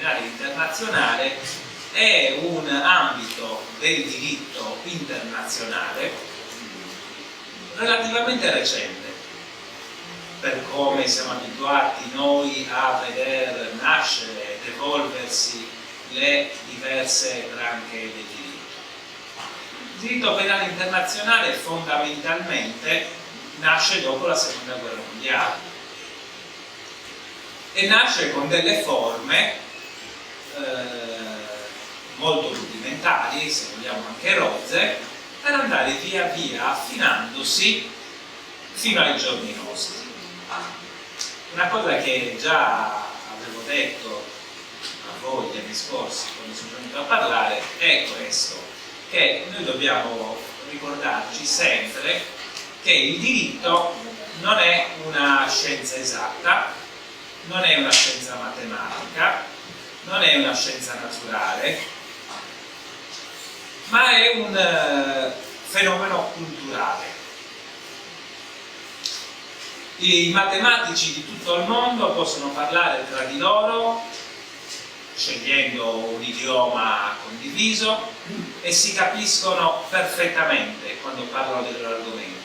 penale internazionale è un ambito del diritto internazionale relativamente recente, per come siamo abituati noi a vedere nascere ed evolversi le diverse branche del diritto. Il diritto penale internazionale fondamentalmente nasce dopo la Seconda Guerra Mondiale e nasce con delle forme molto rudimentali, se vogliamo anche rozze, per andare via via affinandosi fino ai giorni nostri. Una cosa che già avevo detto a voi gli anni scorsi quando sono venuto a parlare è questo, che noi dobbiamo ricordarci sempre che il diritto non è una scienza esatta, non è una scienza matematica, non è una scienza naturale, ma è un fenomeno culturale. I matematici di tutto il mondo possono parlare tra di loro scegliendo un idioma condiviso e si capiscono perfettamente quando parlano dei loro argomenti,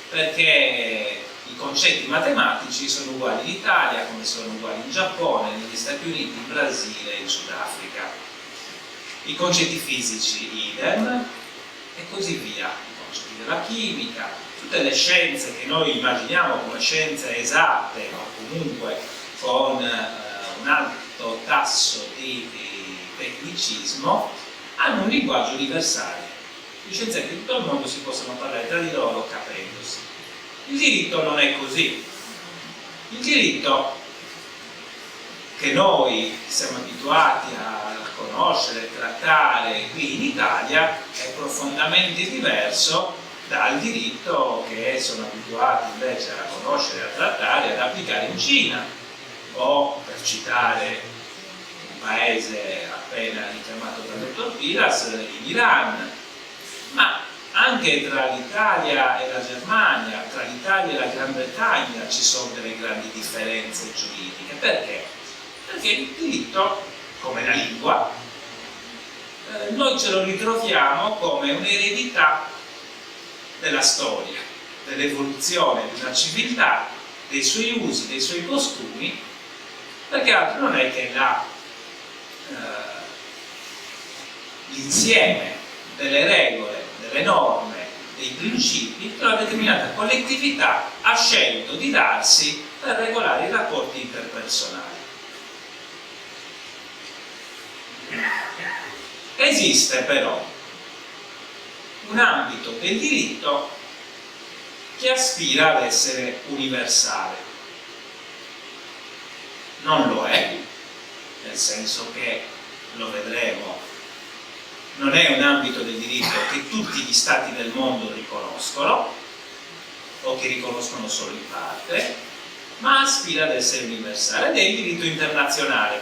perché i concetti matematici sono uguali in Italia come sono uguali in Giappone, negli Stati Uniti, in Brasile e in Sudafrica. I concetti fisici idem e così via, i concetti della chimica, tutte le scienze che noi immaginiamo come scienze esatte o comunque con un alto tasso di tecnicismo hanno un linguaggio universale. Gli scienziati di tutto il mondo si possono parlare tra di loro capendosi. Il diritto non è così. Il diritto che noi siamo abituati a conoscere, trattare qui in Italia è profondamente diverso dal diritto che sono abituati invece a conoscere, a trattare, ad applicare in Cina o, per citare un paese appena richiamato dal dottor Piras, in Iran, ma anche tra l'Italia e la Germania, tra l'Italia e la Gran Bretagna ci sono delle grandi differenze giuridiche. Perché? Perché il diritto, come la lingua, noi ce lo ritroviamo come un'eredità della storia, dell'evoluzione di una civiltà, dei suoi usi, dei suoi costumi, perché altro non è che l'insieme delle regole, delle norme, dei principi che una determinata collettività ha scelto di darsi per regolare i rapporti interpersonali. Esiste però un ambito del diritto che aspira ad essere universale. Non lo è, nel senso che, lo vedremo, non è un ambito del diritto che tutti gli stati del mondo riconoscono o che riconoscono solo in parte, ma aspira ad essere universale ed è il diritto internazionale.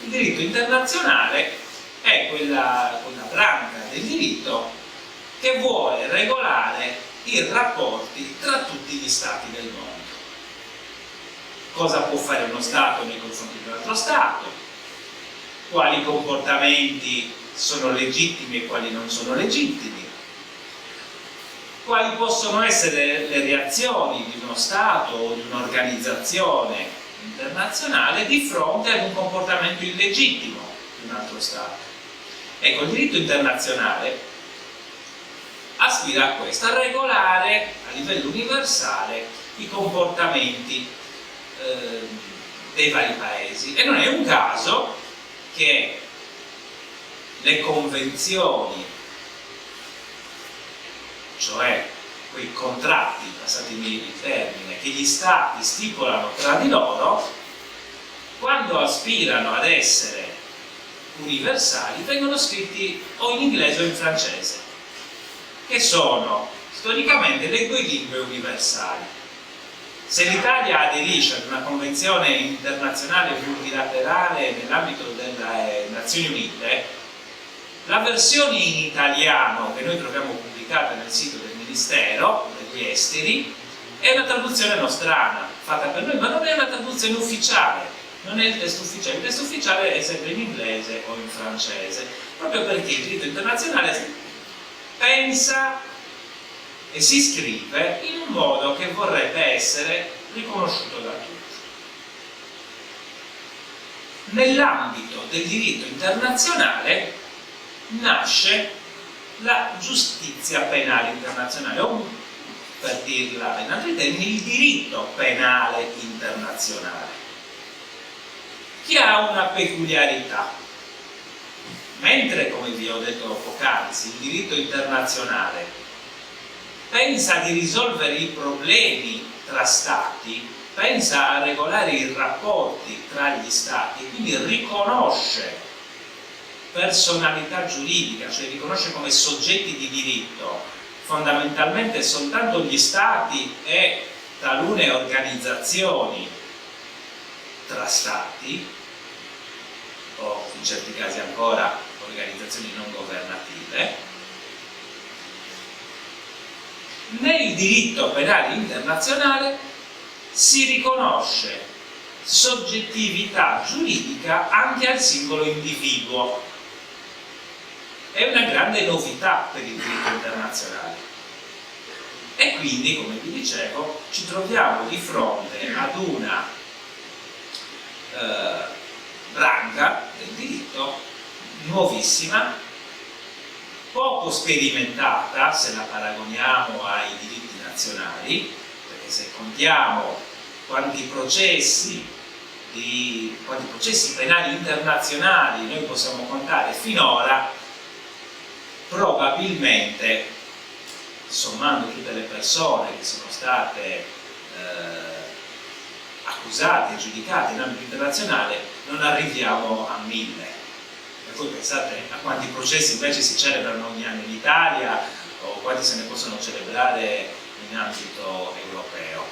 Il diritto internazionale è quella branca del diritto che vuole regolare i rapporti tra tutti gli stati del mondo. Cosa può fare uno Stato nei confronti di un altro Stato? Quali comportamenti sono legittimi e quali non sono legittimi? Quali possono essere le reazioni di uno Stato o di un'organizzazione internazionale di fronte ad un comportamento illegittimo di un altro Stato? Ecco, il diritto internazionale aspira a questo, a regolare a livello universale i comportamenti dei vari paesi, e non è un caso che le convenzioni, cioè quei contratti, passatemi il termine, che gli stati stipulano tra di loro, quando aspirano ad essere universali vengono scritti o in inglese o in francese, che sono storicamente le due lingue universali. Se l'Italia aderisce ad una convenzione internazionale multilaterale nell'ambito delle Nazioni Unite, la versione in italiano che noi troviamo pubblicata nel sito del Ministero degli Esteri è una traduzione nostrana, fatta per noi, ma non è una traduzione ufficiale, non è il testo ufficiale è sempre in inglese o in francese, proprio perché il diritto internazionale pensa e si scrive in un modo che vorrebbe essere riconosciuto da tutti. Nell'ambito del diritto internazionale nasce la giustizia penale internazionale, o per dirla in altri termini, il diritto penale internazionale, che ha una peculiarità. Mentre, come vi ho detto poc'anzi, il diritto internazionale pensa di risolvere i problemi tra stati, pensa a regolare i rapporti tra gli stati e quindi riconosce personalità giuridica, cioè riconosce come soggetti di diritto fondamentalmente soltanto gli stati e talune organizzazioni tra stati, o in certi casi ancora organizzazioni non governative. Nel diritto penale internazionale si riconosce soggettività giuridica anche al singolo individuo. È una grande novità per il diritto internazionale. E quindi, come vi dicevo, ci troviamo di fronte ad una branca del diritto nuovissima, poco sperimentata se la paragoniamo ai diritti nazionali, perché se contiamo quanti processi penali internazionali noi possiamo contare finora, probabilmente, sommando tutte le persone che sono state accusate e giudicate in ambito internazionale, non arriviamo a 1000. E poi pensate a quanti processi invece si celebrano ogni anno in Italia o quanti se ne possono celebrare in ambito europeo.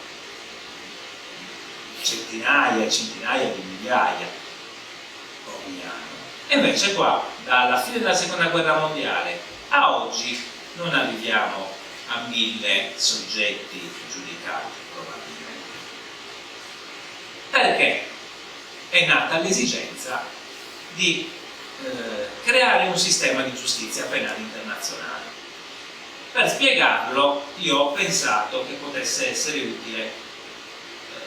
Centinaia e centinaia di migliaia ogni anno. E invece qua, dalla fine della seconda guerra mondiale a oggi, non arriviamo a 1000 soggetti giudicati, probabilmente. Perché è nata l'esigenza di creare un sistema di giustizia penale internazionale. Per spiegarlo, io ho pensato che potesse essere utile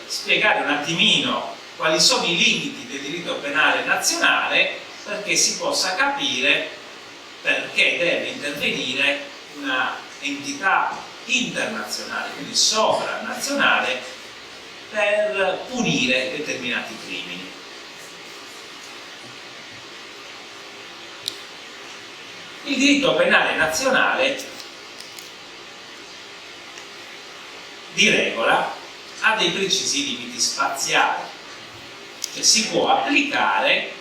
spiegare un attimino quali sono i limiti del diritto penale nazionale, perché si possa capire perché deve intervenire una entità internazionale, quindi sovranazionale, per punire determinati crimini. Il diritto penale nazionale di regola ha dei precisi limiti spaziali, cioè si può applicare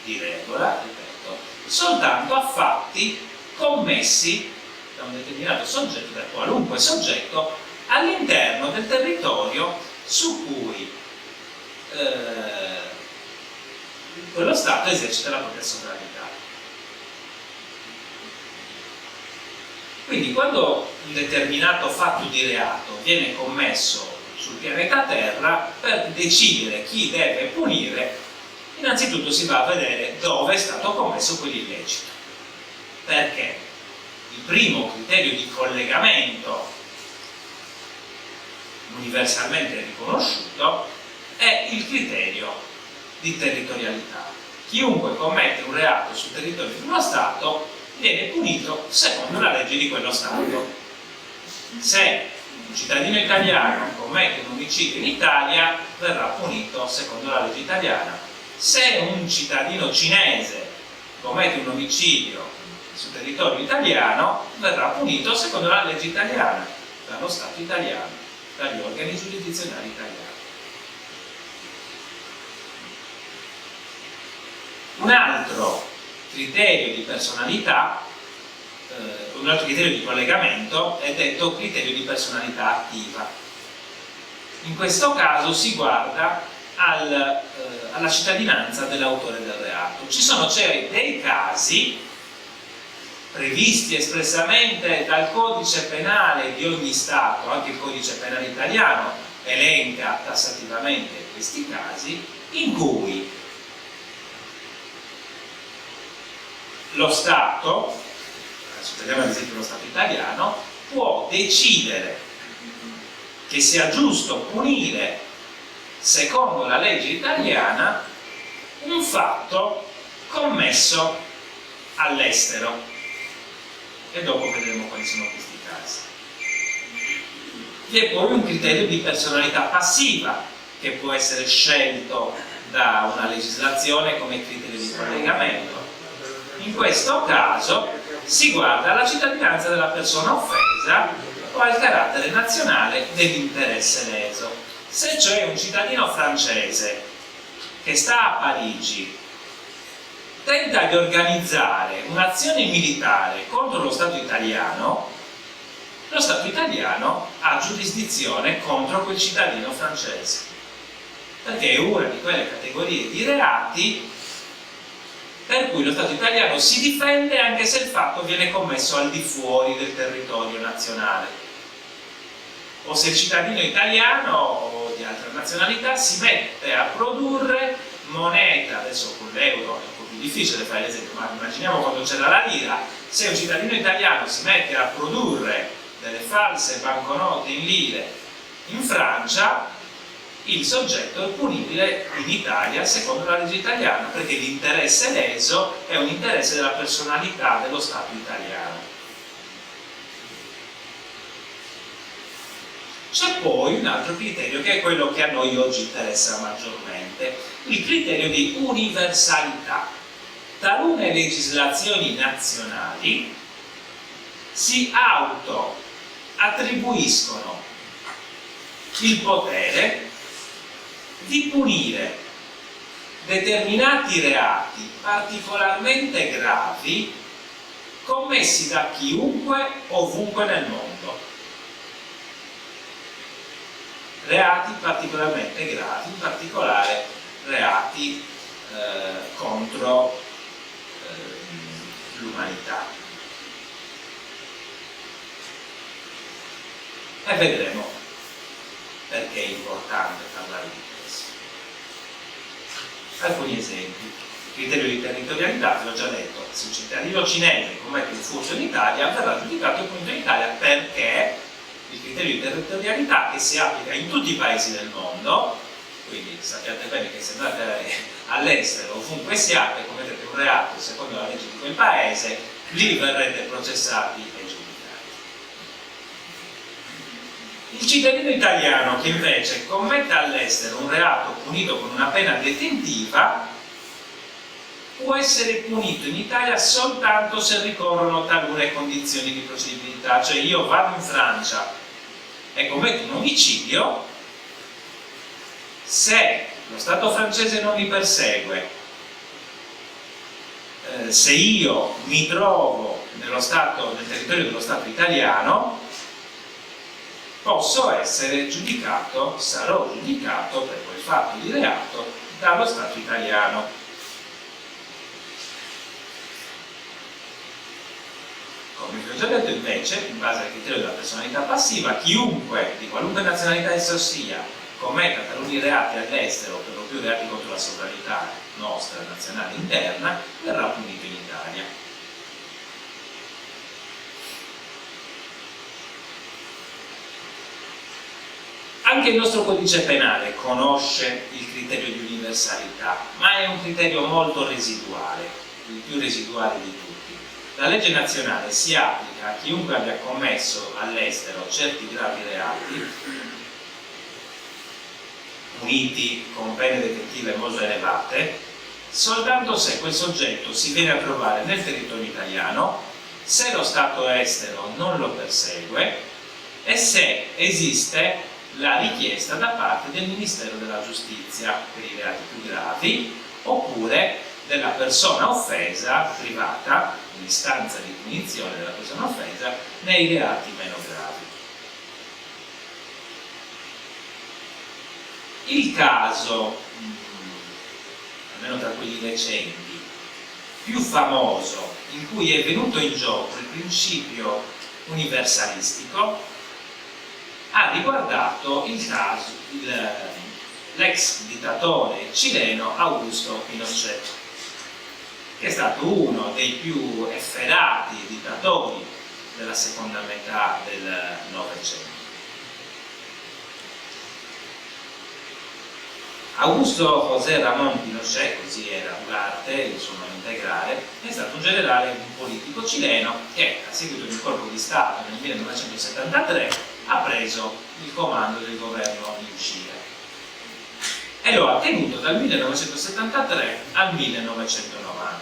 di regola, ripeto, soltanto a fatti commessi da un determinato soggetto, da qualunque soggetto, all'interno del territorio su cui quello Stato esercita la propria sovranità. Quindi quando un determinato fatto di reato viene commesso sul pianeta Terra, per decidere chi deve punire, innanzitutto si va a vedere dove è stato commesso quell'illecito. Perché il primo criterio di collegamento universalmente riconosciuto è il criterio di territorialità. Chiunque commette un reato sul territorio di uno Stato viene punito secondo la legge di quello Stato. Se un cittadino italiano commette un omicidio in Italia, verrà punito secondo la legge italiana. Se un cittadino cinese commette un omicidio sul territorio italiano, verrà punito secondo la legge italiana, dallo Stato italiano, dagli organi giurisdizionali italiani. Un altro criterio di personalità, un altro criterio di collegamento è detto criterio di personalità attiva. In questo caso si guarda alla cittadinanza dell'autore del reato. Ci sono cioè dei casi previsti espressamente dal codice penale di ogni Stato, anche il codice penale italiano elenca tassativamente questi casi, in cui lo Stato, adesso prendiamo ad esempio lo Stato italiano, può decidere che sia giusto punire secondo la legge italiana un fatto commesso all'estero, e dopo vedremo quali sono questi casi. Vi è poi un criterio di personalità passiva che può essere scelto da una legislazione come criterio di collegamento. In questo caso si guarda alla cittadinanza della persona offesa o al carattere nazionale dell'interesse leso. Se c'è un cittadino francese che sta a Parigi, tenta di organizzare un'azione militare contro lo Stato italiano ha giurisdizione contro quel cittadino francese, perché è una di quelle categorie di reati per cui lo Stato italiano si difende anche se il fatto viene commesso al di fuori del territorio nazionale, o se il cittadino italiano o di altra nazionalità si mette a produrre moneta. Adesso con l'euro è un po' più difficile fare l'esempio, ma immaginiamo quando c'era la lira. Se un cittadino italiano si mette a produrre delle false banconote in lire in Francia, il soggetto è punibile in Italia secondo la legge italiana, perché l'interesse leso è un interesse della personalità dello Stato italiano. C'è poi un altro criterio che è quello che a noi oggi interessa maggiormente, il criterio di universalità. Talune legislazioni nazionali si auto-attribuiscono il potere di punire determinati reati particolarmente gravi commessi da chiunque ovunque nel mondo. Reati particolarmente gravi, in particolare reati contro l'umanità. E vedremo perché è importante parlare di questo. Alcuni esempi. Il criterio di territorialità, ve l'ho già detto, se un cittadino cinese commette un furto in Italia verrà giudicato e punito in Italia, perché il criterio di territorialità che si applica in tutti i paesi del mondo, quindi sappiate bene che se andate all'estero, ovunque siate, commettete un reato secondo la legge di quel paese, lì verrete processati e giudicati. Il cittadino italiano che invece commette all'estero un reato punito con una pena detentiva può essere punito in Italia soltanto se ricorrono talune condizioni di procedibilità. Cioè, io vado in Francia e commetto un omicidio, se lo Stato francese non mi persegue, se io mi trovo nel territorio dello Stato italiano, posso essere giudicato, sarò giudicato per quel fatto di reato dallo Stato italiano. Come vi ho già detto, invece, in base al criterio della personalità passiva, chiunque di qualunque nazionalità esso sia commetta taluni reati all'estero, per lo più reati contro la sovranità nostra, nazionale, interna, verrà punito in Italia. Anche il nostro codice penale conosce il criterio di universalità, ma è un criterio molto residuale, il più residuale di tutti. La legge nazionale si applica a chiunque abbia commesso all'estero certi gravi reati, puniti con pene detentive molto elevate, soltanto se quel soggetto si viene a trovare nel territorio italiano, se lo Stato estero non lo persegue e se esiste la richiesta da parte del Ministero della Giustizia per i reati più gravi, oppure della persona offesa privata, l'istanza di punizione della persona offesa nei reati meno gravi. Il caso, almeno tra quelli recenti, più famoso in cui è venuto in gioco il principio universalistico ha riguardato l'ex dittatore cileno Augusto Pinochet, che è stato uno dei più efferati dittatori della seconda metà del Novecento. Augusto José Ramón Pinochet, così era Ugarte, il suo nome integrale, è stato un generale e un politico cileno che, a seguito di un colpo di Stato nel 1973, ha preso il comando del governo in Cile e lo ha tenuto dal 1973 al 1990.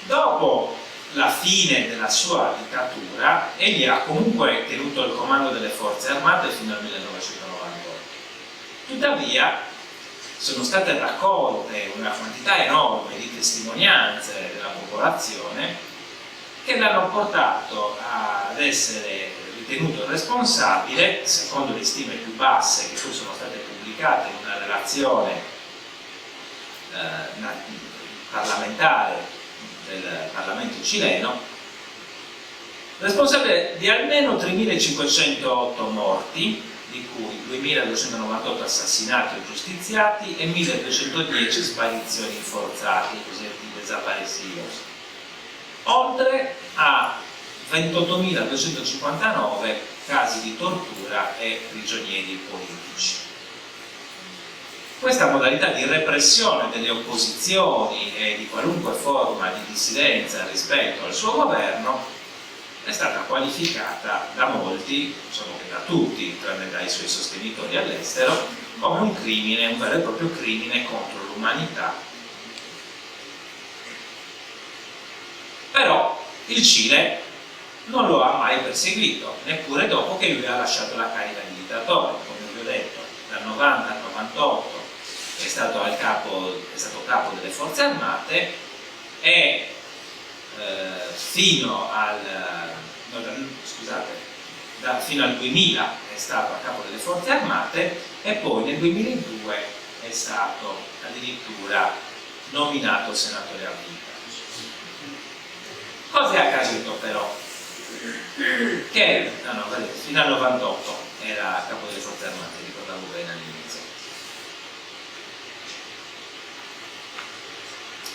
Dopo la fine della sua dittatura, egli ha comunque tenuto il comando delle forze armate fino al 1998. Tuttavia sono state raccolte una quantità enorme di testimonianze della popolazione che l'hanno portato ad essere ritenuto responsabile, secondo le stime più basse che poi sono state pubblicate in una relazione parlamentare del Parlamento cileno, responsabile di almeno 3.508 morti, di cui 2.298 assassinati o giustiziati e 1.210 sparizioni forzate, i cosiddetti desaparecidos, oltre a 28.259 casi di tortura e prigionieri politici. Questa modalità di repressione delle opposizioni e di qualunque forma di dissidenza rispetto al suo governo è stata qualificata da molti, diciamo che da tutti, tranne dai suoi sostenitori all'estero, come un crimine, un vero e proprio crimine contro l'umanità. Però il Cile non lo ha mai perseguito, neppure dopo che lui ha lasciato la carica di dittatore. Come vi ho detto, dal 90 al 98 è stato capo delle forze armate e fino al 2000 è stato a capo delle forze armate e poi nel 2002 è stato addirittura nominato senatore a vita. Cosa è accaduto però? Che fino al 98 era a capo delle forze armate, ricordavo bene all'inizio.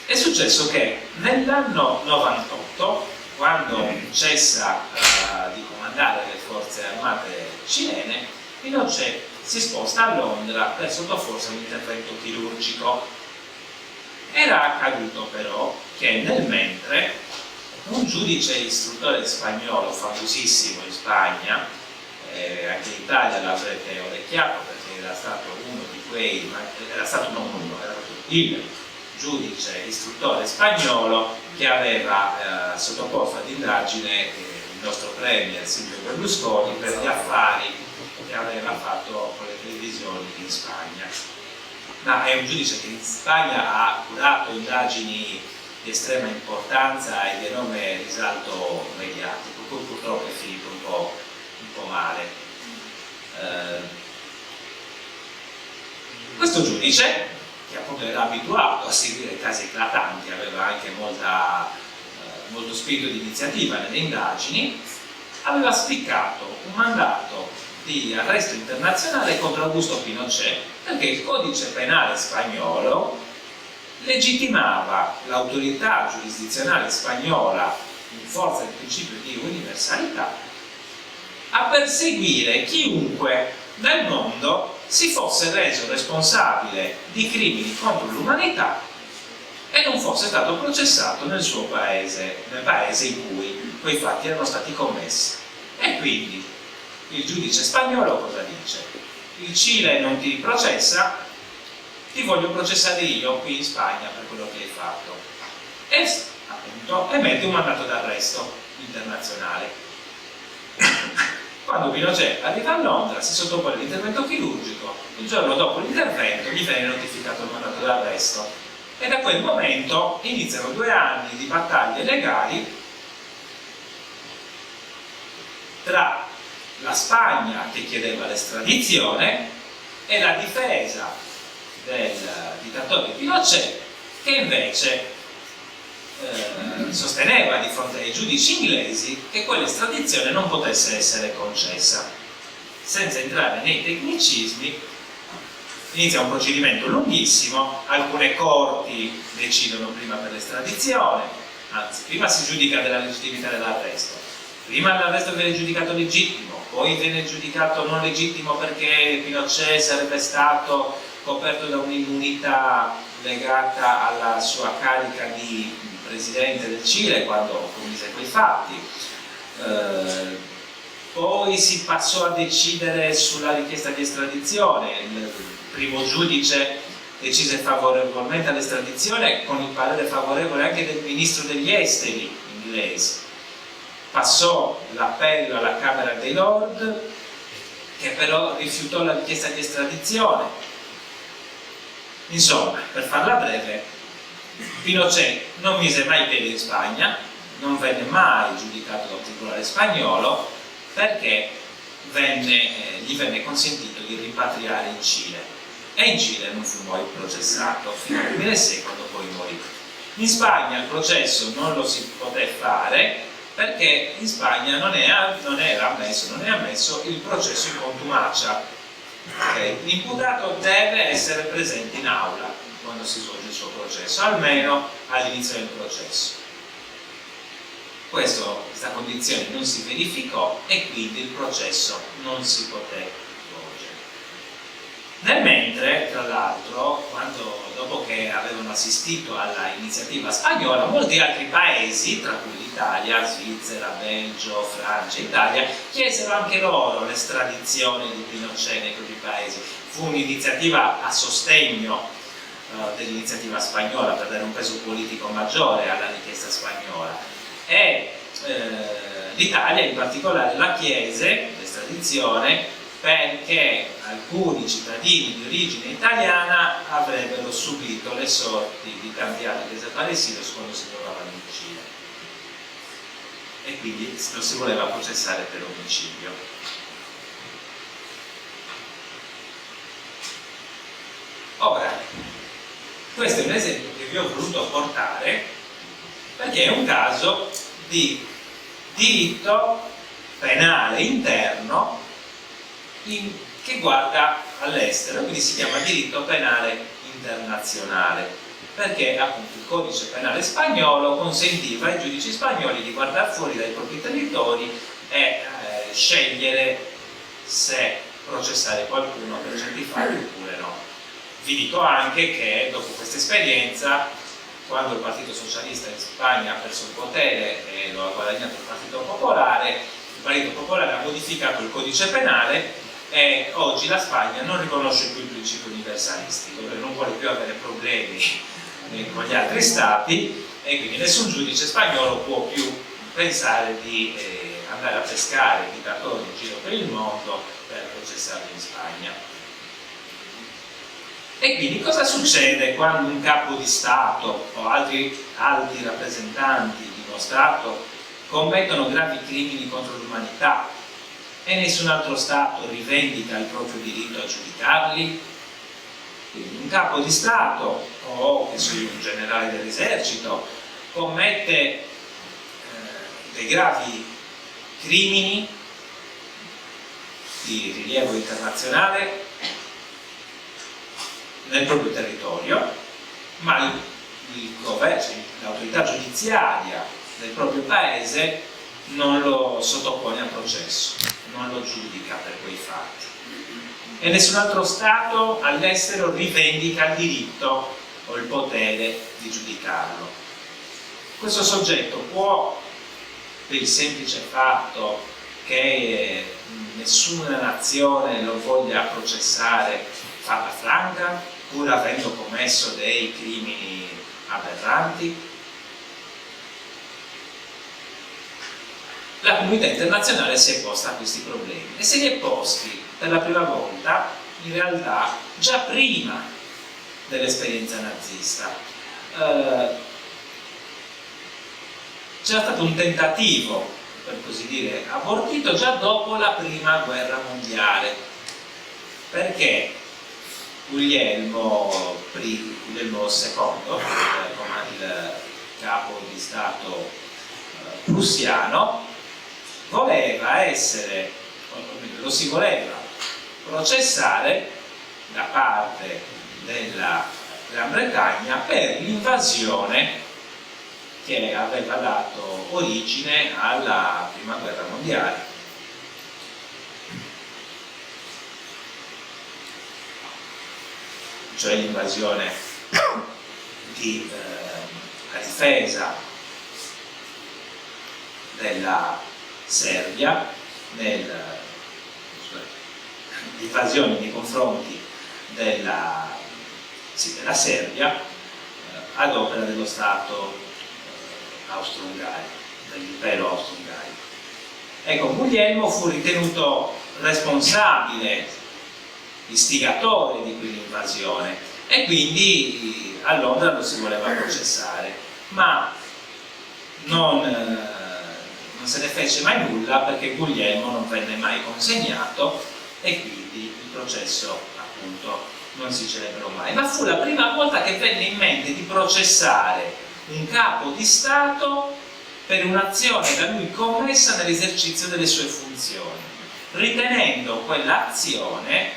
È successo che nell'anno 98, quando cessa di comandare le forze armate cilene, Pinochet si sposta a Londra per sottoporsi a un intervento chirurgico. Era accaduto però che nel mentre un giudice istruttore spagnolo famosissimo in Spagna, anche in Italia l'avrete orecchiato perché era stato uno di quei, era stato non uno, era il giudice istruttore spagnolo che aveva sottoposto ad indagine il nostro premier Silvio Berlusconi per gli affari che aveva fatto con le televisioni in Spagna. Ma è un giudice che in Spagna ha curato indagini di estrema importanza e di enorme risalto mediatico, poi purtroppo è finito un po' male. Questo giudice, che appunto era abituato a seguire casi eclatanti, aveva anche molto spirito di iniziativa nelle indagini, aveva spiccato un mandato di arresto internazionale contro Augusto Pinochet perché il codice penale spagnolo legittimava l'autorità giurisdizionale spagnola in forza del principio di universalità a perseguire chiunque nel mondo si fosse reso responsabile di crimini contro l'umanità e non fosse stato processato nel suo paese, nel paese in cui quei fatti erano stati commessi. E quindi il giudice spagnolo cosa dice? Il Cile non ti processa, ti voglio processare io qui in Spagna per quello che hai fatto. E appunto emette un mandato d'arresto internazionale. Quando Pinochet arriva a Londra, si sottopone all'intervento chirurgico, il giorno dopo l'intervento gli viene notificato il mandato d'arresto e da quel momento iniziano 2 anni di battaglie legali tra la Spagna che chiedeva l'estradizione e la difesa del dittatore Pinochet che invece sosteneva di fronte ai giudici inglesi che quell'estradizione non potesse essere concessa. senza entrare nei tecnicismi, inizia un procedimento lunghissimo, alcune corti decidono prima per l'estradizione, anzi, prima si giudica della legittimità dell'arresto, prima l'arresto viene giudicato legittimo, poi viene giudicato non legittimo perché Pinochet sarebbe stato coperto da un'immunità legata alla sua carica di presidente del Cile quando commise quei fatti. Poi si passò a decidere sulla richiesta di estradizione, il primo giudice decise favorevolmente all'estradizione con il parere favorevole anche del ministro degli esteri inglese. Passò l'appello alla Camera dei Lord, che però rifiutò la richiesta di estradizione. Insomma, per farla breve, Pinochet non mise mai piede in Spagna, non venne mai giudicato da un tribunale spagnolo perché gli venne consentito di rimpatriare in Cile e in Cile non fu mai processato fino al 2006 quando poi morì. In Spagna il processo non lo si poté fare perché in Spagna non è ammesso il processo in contumacia. L'imputato deve essere presente in aula quando si svolge il suo processo, almeno all'inizio del processo. Questa condizione non si verificò e quindi il processo non si poté svolgere. Nel mentre, tra l'altro, dopo che avevano assistito alla iniziativa spagnola, molti altri paesi, tra cui l'Italia, Svizzera, Belgio, Francia, Italia, chiesero anche loro l'estradizione di Pinochet nei propri paesi. Fu un'iniziativa a sostegno dell'iniziativa spagnola per dare un peso politico maggiore alla richiesta spagnola. E l'Italia in particolare la chiese, l'estradizione, perché alcuni cittadini di origine italiana avrebbero subito le sorti di cambiare desaparecidos quando si trovavano in Cile e quindi lo si voleva processare per omicidio. Ora, questo è un esempio che vi ho voluto portare perché è un caso di diritto penale interno che guarda all'estero, quindi si chiama diritto penale internazionale, perché appunto il codice penale spagnolo consentiva ai giudici spagnoli di guardare fuori dai propri territori e scegliere se processare qualcuno per certi fatti oppure no. Vi dico anche che dopo questa esperienza, quando il Partito Socialista in Spagna ha perso il potere e lo ha guadagnato il Partito Popolare ha modificato il codice penale e oggi la Spagna non riconosce più il principio universalistico, perché non vuole più avere problemi con gli altri stati e quindi nessun giudice spagnolo può più pensare di andare a pescare dittatori in giro per il mondo per processarli in Spagna. E quindi cosa succede quando un capo di Stato o altri alti rappresentanti di uno Stato commettono gravi crimini contro l'umanità e nessun altro Stato rivendica il proprio diritto a giudicarli? Quindi un capo di Stato o un generale dell'esercito commette dei gravi crimini di rilievo internazionale nel proprio territorio, ma il governo, l'autorità giudiziaria del proprio paese non lo sottopone a processo, non lo giudica per quei fatti. E nessun altro Stato all'estero rivendica il diritto o il potere di giudicarlo. Questo soggetto può, per il semplice fatto che nessuna nazione lo voglia processare, farla franca, pur avendo commesso dei crimini aberranti? La comunità internazionale si è posta a questi problemi e se li è posti per la prima volta in realtà già prima dell'esperienza nazista. C'era stato un tentativo, per così dire, abortito già dopo la prima guerra mondiale, perché Guglielmo II, il capo di Stato prussiano, voleva essere, o meglio, lo si voleva processare da parte della Gran Bretagna per l'invasione che aveva dato origine alla Prima Guerra Mondiale. Cioè l'invasione a difesa della Serbia, l'invasione nei confronti della Serbia ad opera dello Stato austro-ungarico, dell'impero austro-ungarico. Ecco, Guglielmo fu ritenuto responsabile, istigatore di quell'invasione e quindi a Londra lo si voleva processare, ma non se ne fece mai nulla perché Guglielmo non venne mai consegnato e quindi il processo appunto non si celebrò mai. Ma fu la prima volta che venne in mente di processare un capo di Stato per un'azione da lui commessa nell'esercizio delle sue funzioni, ritenendo quell'azione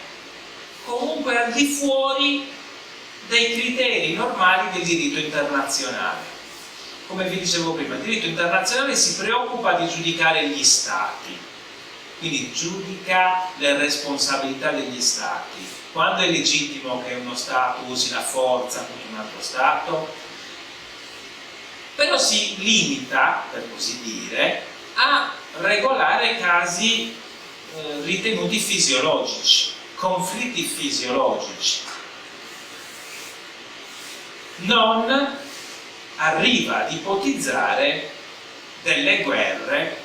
comunque al di fuori dei criteri normali del diritto internazionale. Come vi dicevo prima, il diritto internazionale si preoccupa di giudicare gli Stati, quindi giudica le responsabilità degli Stati. Quando è legittimo che uno Stato usi la forza contro un altro Stato? Però si limita, per così dire, a regolare casi ritenuti fisiologici, conflitti fisiologici. Non arriva ad ipotizzare delle guerre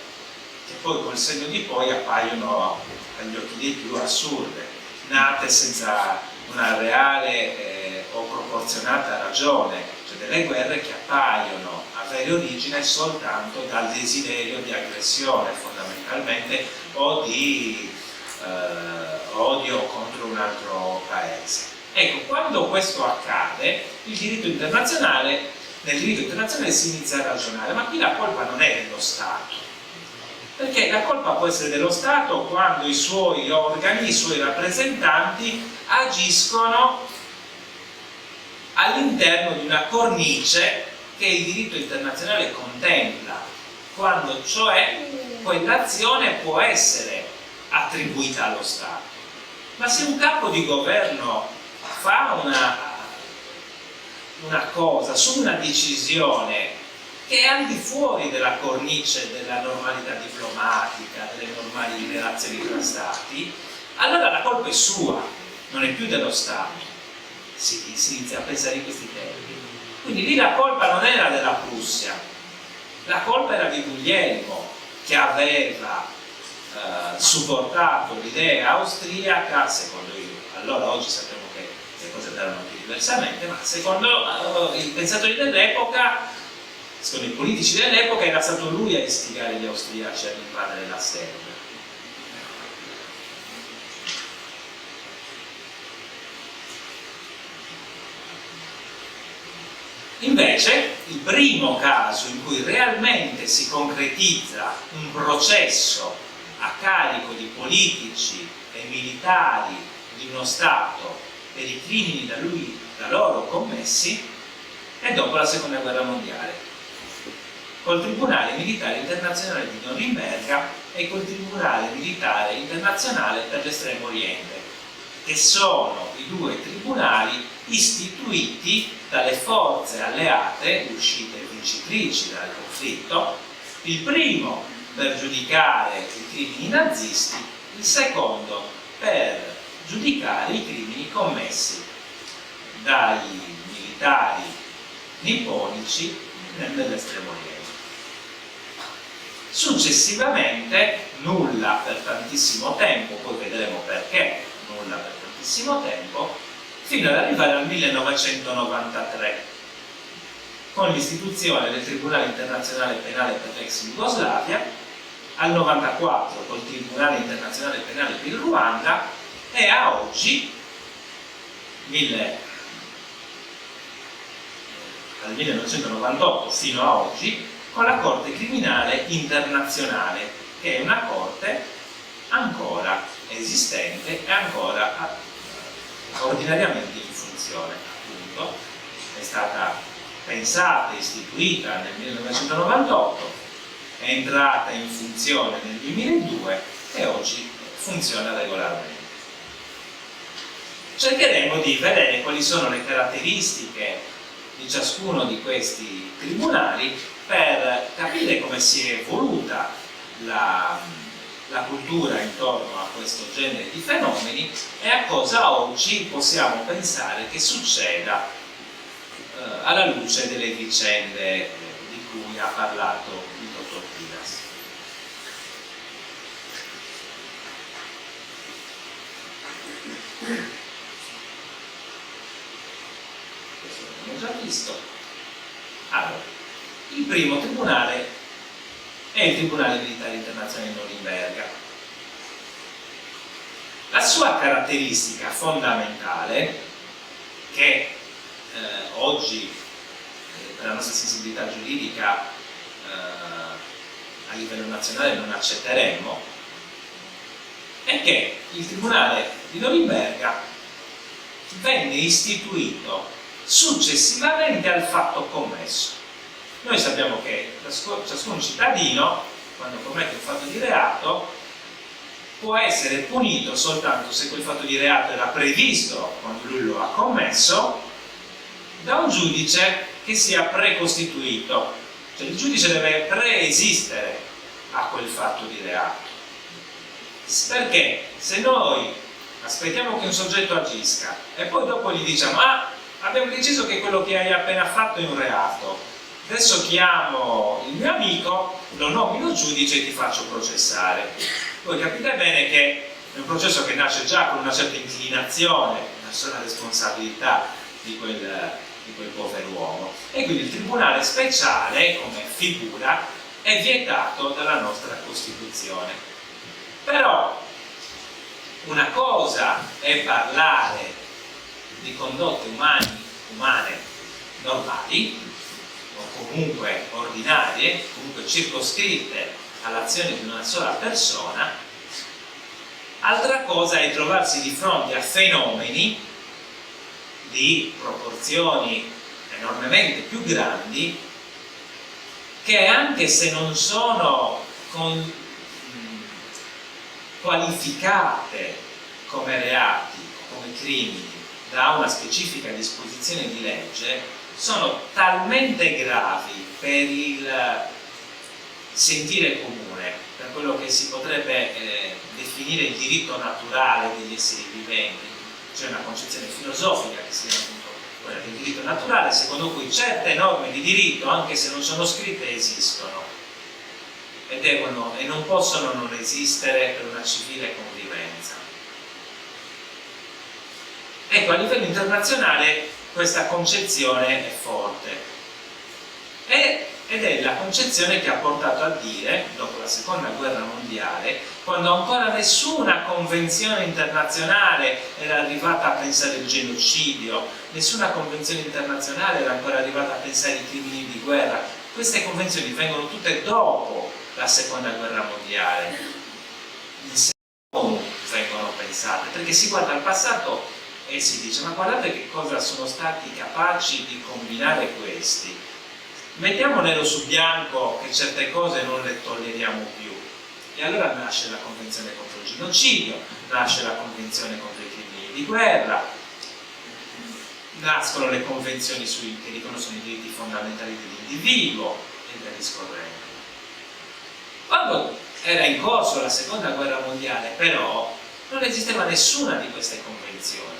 che poi col senno di poi appaiono agli occhi dei più assurde, nate senza una reale o proporzionata ragione, cioè delle guerre che appaiono avere origine soltanto dal desiderio di aggressione fondamentalmente o di odio contro un altro paese. Ecco, quando questo accade, nel diritto internazionale si inizia a ragionare, ma qui la colpa non è dello Stato, perché la colpa può essere dello Stato quando i suoi organi, i suoi rappresentanti agiscono all'interno di una cornice che il diritto internazionale contempla, quando cioè quell'azione può essere attribuita allo Stato. Ma se un capo di governo fa una cosa su una decisione che è al di fuori della cornice della normalità diplomatica, delle normali relazioni tra Stati, allora la colpa è sua, non è più dello Stato. Si inizia a pensare in questi termini. Quindi lì la colpa non era della Prussia, la colpa era di Guglielmo, che aveva supportato l'idea austriaca, secondo io. Allora oggi sappiamo che le cose andavano più diversamente, ma secondo i pensatori dell'epoca, secondo i politici dell'epoca, era stato lui a istigare gli austriaci ad invadere la Serbia. Invece, il primo caso in cui realmente si concretizza un processo a carico di politici e militari di uno Stato per i crimini da loro commessi è dopo la Seconda Guerra Mondiale, col Tribunale Militare Internazionale di Norimberga e col Tribunale Militare Internazionale per l'Estremo Oriente, che sono i due tribunali istituiti dalle forze alleate uscite vincitrici dal conflitto, il primo per giudicare i crimini nazisti, il secondo per giudicare i crimini commessi dai militari nipponici nell'Estremo Oriente. Successivamente nulla per tantissimo tempo, poi vedremo perché nulla per tantissimo tempo, fino ad arrivare al 1993 con l'istituzione del Tribunale Internazionale Penale per l'ex Jugoslavia, al 94 col Tribunale Internazionale Penale per il Ruanda e a oggi, dal 1998 fino a oggi, con la Corte Criminale Internazionale, che è una corte ancora esistente e ancora ordinariamente in funzione, appunto. È stata pensata e istituita nel 1998, è entrata in funzione nel 2002 e oggi funziona regolarmente. Cercheremo di vedere quali sono le caratteristiche di ciascuno di questi tribunali per capire come si è evoluta la cultura intorno a questo genere di fenomeni e a cosa oggi possiamo pensare che succeda alla luce delle vicende di cui ha parlato il dottor Piras. Questo l'abbiamo già visto. Allora, il primo tribunale è il Tribunale Militare Internazionale di Norimberga. La sua caratteristica fondamentale, che oggi per la nostra sensibilità giuridica a livello nazionale non accetteremmo, è che il Tribunale di Norimberga venne istituito successivamente al fatto commesso. Noi sappiamo che ciascun cittadino, quando commette un fatto di reato, può essere punito soltanto se quel fatto di reato era previsto quando lui lo ha commesso da un giudice che sia precostituito, cioè il giudice deve preesistere a quel fatto di reato. Perché se noi aspettiamo che un soggetto agisca e poi dopo gli diciamo abbiamo deciso che quello che hai appena fatto è un reato, adesso chiamo il mio amico, lo nomino giudice e ti faccio processare. Voi capite bene che è un processo che nasce già con una certa inclinazione verso la responsabilità di quel pover'uomo, e quindi il tribunale speciale come figura è vietato dalla nostra Costituzione. Però una cosa è parlare di condotte umane normali o comunque ordinarie, comunque circoscritte all'azione di una sola persona, altra cosa è trovarsi di fronte a fenomeni di proporzioni enormemente più grandi che, anche se non sono qualificate come reati o come crimini da una specifica disposizione di legge, sono talmente gravi per il sentire comune, per quello che si potrebbe definire il diritto naturale degli esseri viventi. C'è una concezione filosofica che si chiama appunto quella del diritto naturale, secondo cui certe norme di diritto, anche se non sono scritte, esistono e non possono non esistere per una civile convivenza. Ecco, a livello internazionale questa concezione è forte ed è la concezione che ha portato a dire, dopo la seconda guerra mondiale, quando ancora nessuna convenzione internazionale era arrivata a pensare il genocidio, nessuna convenzione internazionale era ancora arrivata a pensare i crimini di guerra. Queste convenzioni vengono tutte dopo la seconda guerra mondiale, in seguito vengono pensate, perché si guarda al passato e si dice: ma guardate che cosa sono stati capaci di combinare questi, mettiamo nero su bianco che certe cose non le tolleriamo più. E allora nasce la Convenzione contro il genocidio, nasce la Convenzione contro i crimini di guerra, nascono le convenzioni che riconoscono i diritti fondamentali dell'individuo e via discorrendo. Quando era in corso la seconda guerra mondiale, però, non esisteva nessuna di queste convenzioni.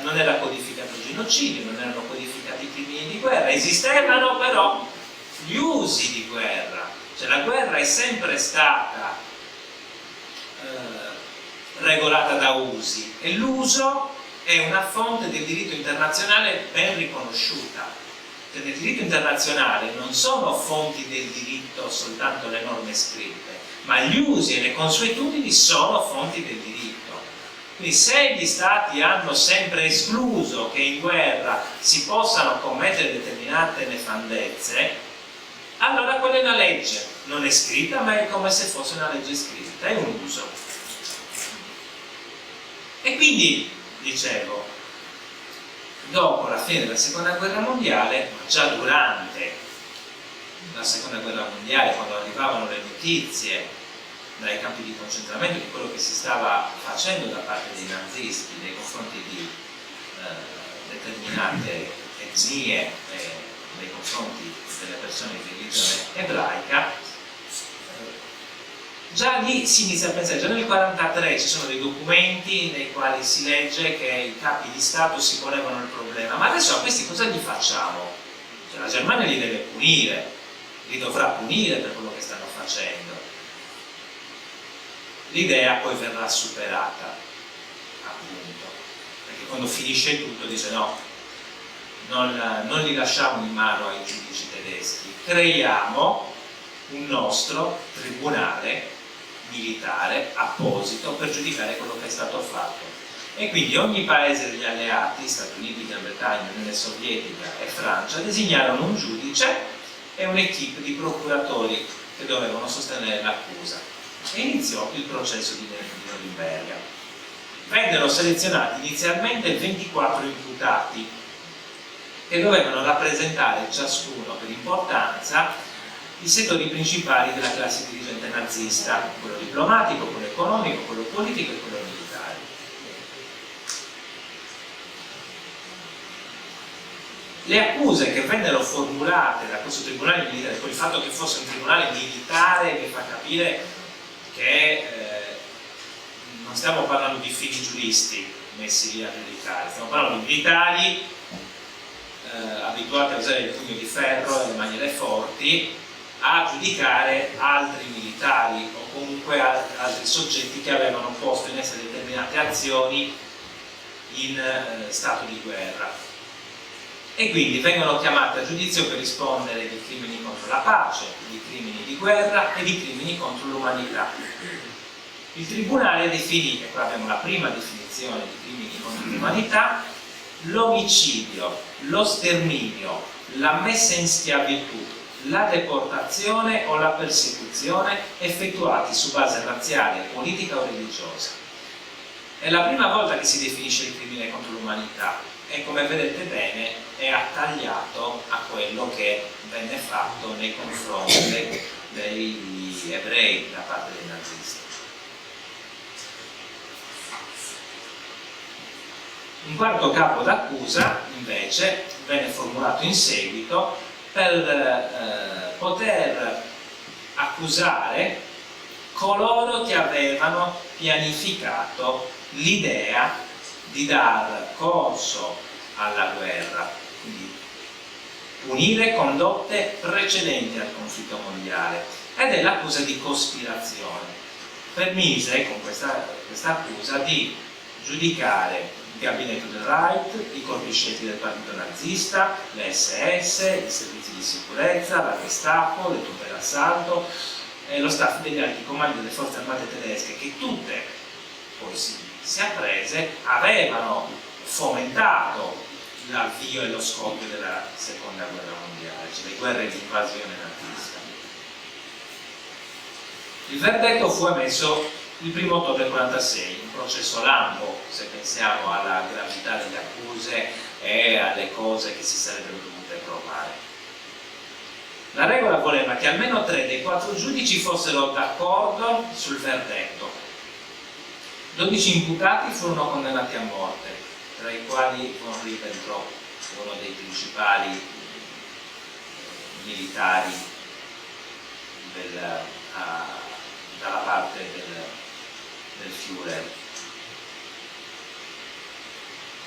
Non era codificato il genocidio, non erano codificati i crimini di guerra, esistevano però gli usi di guerra, cioè la guerra è sempre stata regolata da usi e l'uso è una fonte del diritto internazionale ben riconosciuta. Cioè, nel diritto internazionale non sono fonti del diritto soltanto le norme scritte, ma gli usi e le consuetudini sono fonti del diritto. Quindi se gli stati hanno sempre escluso che in guerra si possano commettere determinate nefandezze, allora quella è una legge, non è scritta ma è come se fosse una legge scritta, è un uso. E quindi, dicevo, dopo la fine della seconda guerra mondiale, ma già durante la seconda guerra mondiale, quando arrivavano le notizie dai campi di concentramento di quello che si stava facendo da parte dei nazisti nei confronti di determinate etnie, nei confronti delle persone di religione ebraica, già lì si inizia a pensare, già nel 1943 ci sono dei documenti nei quali si legge che i capi di Stato si ponevano il problema: ma adesso a questi cosa gli facciamo? Cioè, la Germania li deve punire, li dovrà punire per quello che stanno facendo. L'idea poi verrà superata, appunto, perché quando finisce tutto dice no, non li lasciamo in mano ai giudici tedeschi, creiamo un nostro tribunale militare apposito per giudicare quello che è stato fatto. E quindi ogni paese degli alleati, Stati Uniti, Gran Bretagna, Unione Sovietica e Francia, designarono un giudice e un'equipe di procuratori che dovevano sostenere l'accusa. E iniziò il processo di Norimberga. Vennero selezionati inizialmente 24 imputati che dovevano rappresentare ciascuno per importanza i settori principali della classe dirigente nazista: quello diplomatico, quello economico, quello politico e quello militare. Le accuse che vennero formulate da questo tribunale militare, poi il fatto che fosse un tribunale militare, vi fa capire che non stiamo parlando di fini giuristi messi lì a giudicare, stiamo parlando di militari abituati a usare il pugno di ferro e le maniere forti a giudicare altri militari o comunque altri soggetti che avevano posto in essere determinate azioni in stato di guerra, e quindi vengono chiamati a giudizio per rispondere di crimini contro la pace, di crimini di guerra e di crimini contro l'umanità. Il tribunale definì, e qua abbiamo la prima definizione di crimini contro l'umanità: l'omicidio, lo sterminio, la messa in schiavitù, la deportazione o la persecuzione effettuati su base razziale, politica o religiosa. È la prima volta che si definisce il crimine contro l'umanità e, come vedete bene, è attagliato a quello che venne fatto nei confronti degli ebrei da parte dei nazisti. Un quarto capo d'accusa, invece, venne formulato in seguito per poter accusare coloro che avevano pianificato l'idea di dar corso alla guerra, quindi punire condotte precedenti al conflitto mondiale, ed è l'accusa di cospirazione. Permise con questa accusa di giudicare il gabinetto del Reich, i corpi scelti del partito nazista, le SS, i servizi di sicurezza, la Gestapo, le truppe d'assalto e lo staff degli alti comandi delle forze armate tedesche, che tutte, poi si apprese, avevano fomentato l'avvio e lo scoppio della seconda guerra mondiale, cioè le guerre di invasione nazista. Il verdetto fu emesso il 1° ottobre 1946, un processo lampo se pensiamo alla gravità delle accuse e alle cose che si sarebbero dovute provare. La regola voleva che almeno 3 dei 4 giudici fossero d'accordo sul verdetto. 12 imputati furono condannati a morte, tra i quali von Ribbentrop, uno dei principali militari dalla parte del Führer.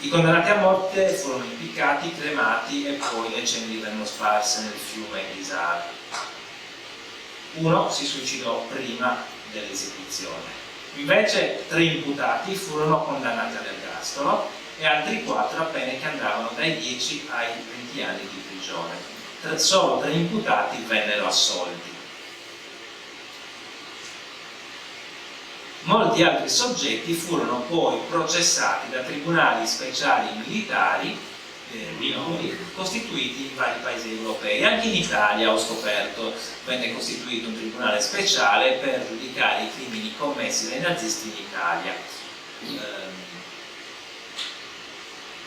I condannati a morte furono impiccati, cremati e poi le ceneri vennero sparse nel fiume Isar. Uno si suicidò prima dell'esecuzione. Invece 3 imputati furono condannati all'ergastolo e altri 4 a pene che andavano dai 10 ai 20 anni di prigione. Solo 3 imputati vennero assolti. Molti altri soggetti furono poi processati da tribunali speciali militari minori costituiti in vari paesi europei. Anche in Italia, ho scoperto, venne costituito un tribunale speciale per giudicare i crimini commessi dai nazisti in Italia.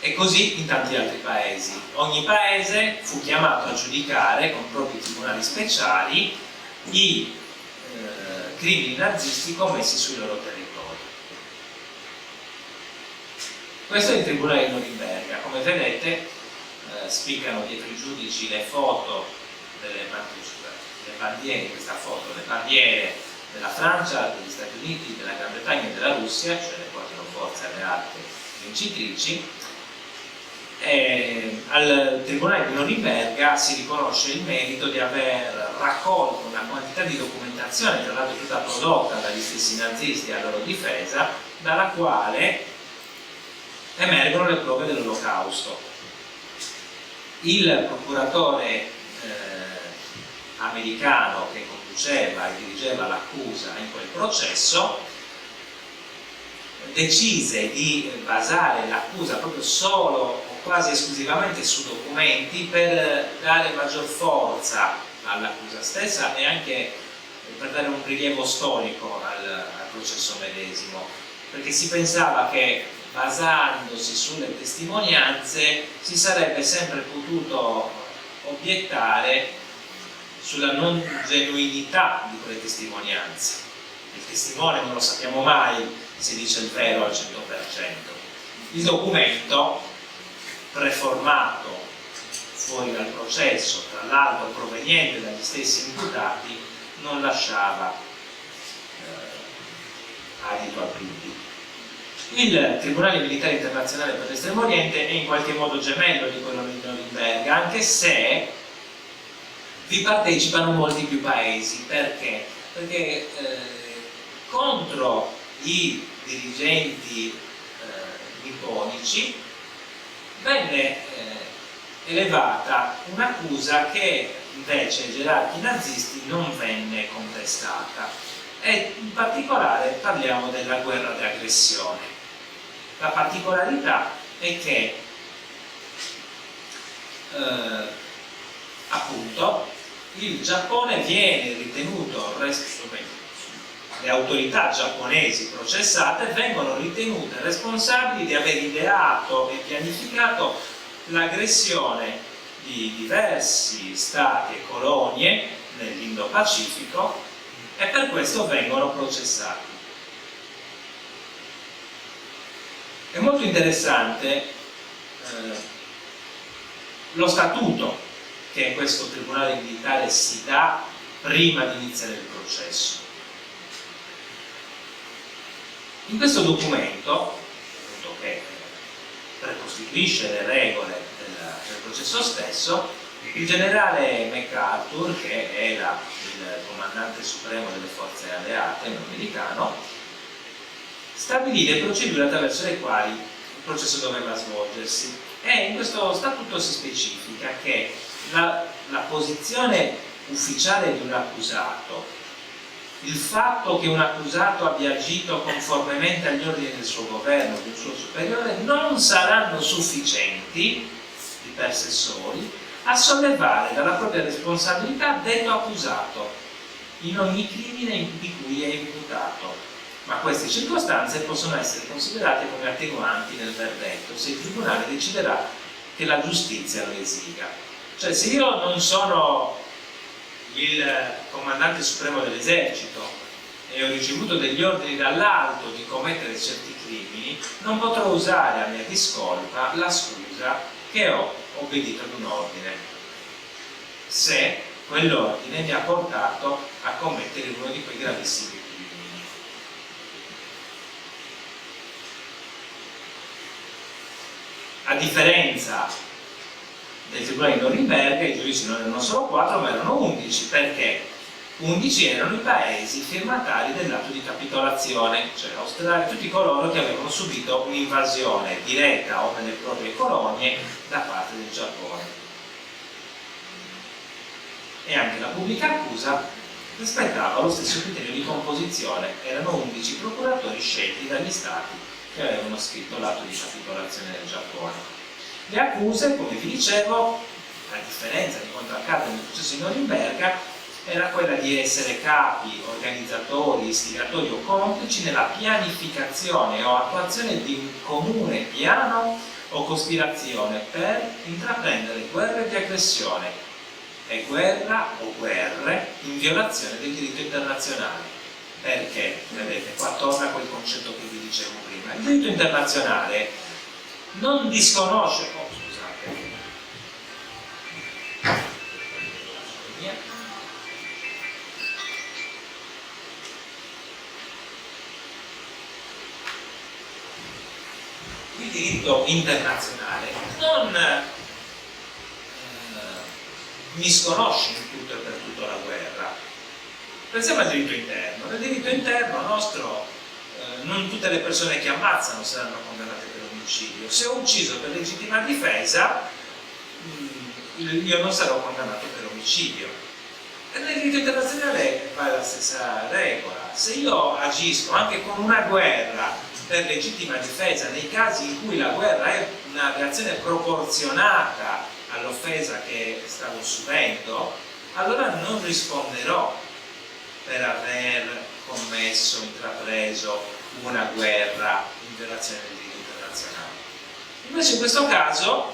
E così in tanti altri paesi. Ogni paese fu chiamato a giudicare con propri tribunali speciali i crimini nazisti commessi sui loro territori. Questo è il tribunale di Norimberga. Come vedete spiccano dietro i giudici le foto delle bandiere, questa foto, le bandiere della Francia, degli Stati Uniti, della Gran Bretagna e della Russia, cioè le quattro forze alleate vincitrici. Al Tribunale di Norimberga si riconosce il merito di aver raccolto una quantità di documentazione, tra l'altro tutta prodotta dagli stessi nazisti a loro difesa, dalla quale emergono le prove dell'Olocausto. Il procuratore americano che conduceva e dirigeva l'accusa in quel processo decise di basare l'accusa proprio solo o quasi esclusivamente su documenti per dare maggior forza all'accusa stessa e anche per dare un rilievo storico al processo medesimo, perché si pensava che basandosi sulle testimonianze si sarebbe sempre potuto obiettare sulla non genuinità di quelle testimonianze. Il testimone non lo sappiamo mai se dice il vero al 100%. Il documento preformato fuori dal processo, tra l'altro proveniente dagli stessi imputati, non lasciava adito a dubbi. Il Tribunale Militare Internazionale per l'Estremo Oriente è in qualche modo gemello di quello di Norimberga, anche se vi partecipano molti più paesi. Perché? Perché contro i dirigenti nipponici venne elevata un'accusa che invece ai gerarchi nazisti non venne contestata, e in particolare parliamo della guerra di aggressione. La particolarità è che appunto il Giappone viene ritenuto, le autorità giapponesi processate vengono ritenute responsabili di aver ideato e pianificato l'aggressione di diversi stati e colonie nell'Indo-Pacifico, e per questo vengono processati. È molto interessante lo statuto che questo tribunale militare si dà prima di iniziare il processo. In questo documento, che precostituisce le regole del processo stesso, il generale MacArthur, che è il comandante supremo delle forze alleate, un americano, stabilì le procedure attraverso le quali il processo doveva svolgersi, e in questo statuto si specifica che la posizione ufficiale di un accusato, il fatto che un accusato abbia agito conformemente agli ordini del suo governo, del suo superiore, non saranno sufficienti di per sé soli a sollevare dalla propria responsabilità detto accusato in ogni crimine di cui è imputato, ma queste circostanze possono essere considerate come attenuanti nel verdetto se il tribunale deciderà che la giustizia lo esiga. Cioè, se io non sono il comandante supremo dell'esercito e ho ricevuto degli ordini dall'alto di commettere certi crimini, non potrò usare a mia discolpa la scusa che ho obbedito ad un ordine, se quell'ordine mi ha portato a commettere uno di quei gravissimi crimini. A differenza del Tribunale di Norimberga, i giudici non erano solo 4 ma erano 11, perché 11 erano i paesi firmatari dell'atto di capitolazione, cioè ospedare tutti coloro che avevano subito un'invasione diretta o nelle proprie colonie da parte del Giappone. E anche la pubblica accusa rispettava lo stesso criterio di composizione, erano 11 procuratori scelti dagli stati che avevano scritto l'atto di capitolazione del Giappone. Le accuse, come vi dicevo, a differenza di quanto accade nel processo di Norimberga, era quella di essere capi, organizzatori, istigatori o complici nella pianificazione o attuazione di un comune piano o cospirazione per intraprendere guerre di aggressione e guerra o guerre in violazione del diritto internazionale. Perché, vedete, qua torna quel concetto che vi dicevo prima. Il diritto internazionale non disconosce, il diritto internazionale non misconosce in tutto e per tutto la guerra. Pensiamo al diritto interno. Nel diritto interno nostro non tutte le persone che ammazzano saranno condannate per omicidio. Se ho ucciso per legittima difesa, io non sarò condannato per omicidio. E nel diritto internazionale vale la stessa regola. Se io agisco anche con una guerra per legittima difesa, nei casi in cui la guerra è una reazione proporzionata all'offesa che stavo subendo, allora non risponderò per aver commesso, intrapreso una guerra in violazione del diritto internazionale. Invece in questo caso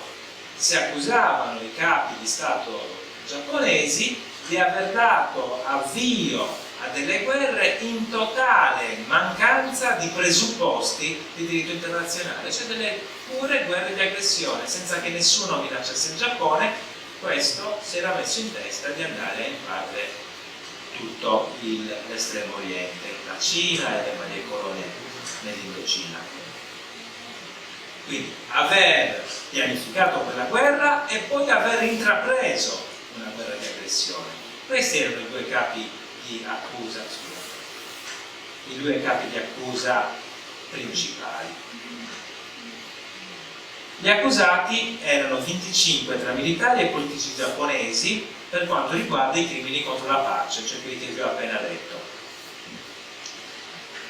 si accusavano i capi di Stato giapponesi di aver dato avvio a delle guerre in totale mancanza di presupposti di diritto internazionale, cioè delle pure guerre di aggressione, senza che nessuno minacciasse il Giappone. Questo si era messo in testa di andare a invadere tutto l'estremo oriente, la Cina e le varie colonie nell'Indocina. Quindi aver pianificato quella guerra e poi aver intrapreso una guerra di aggressione. Questi erano i due capi di accusa, i due capi di accusa principali. Gli accusati erano 25 tra militari e politici giapponesi per quanto riguarda i crimini contro la pace, cioè quelli che vi ho appena detto.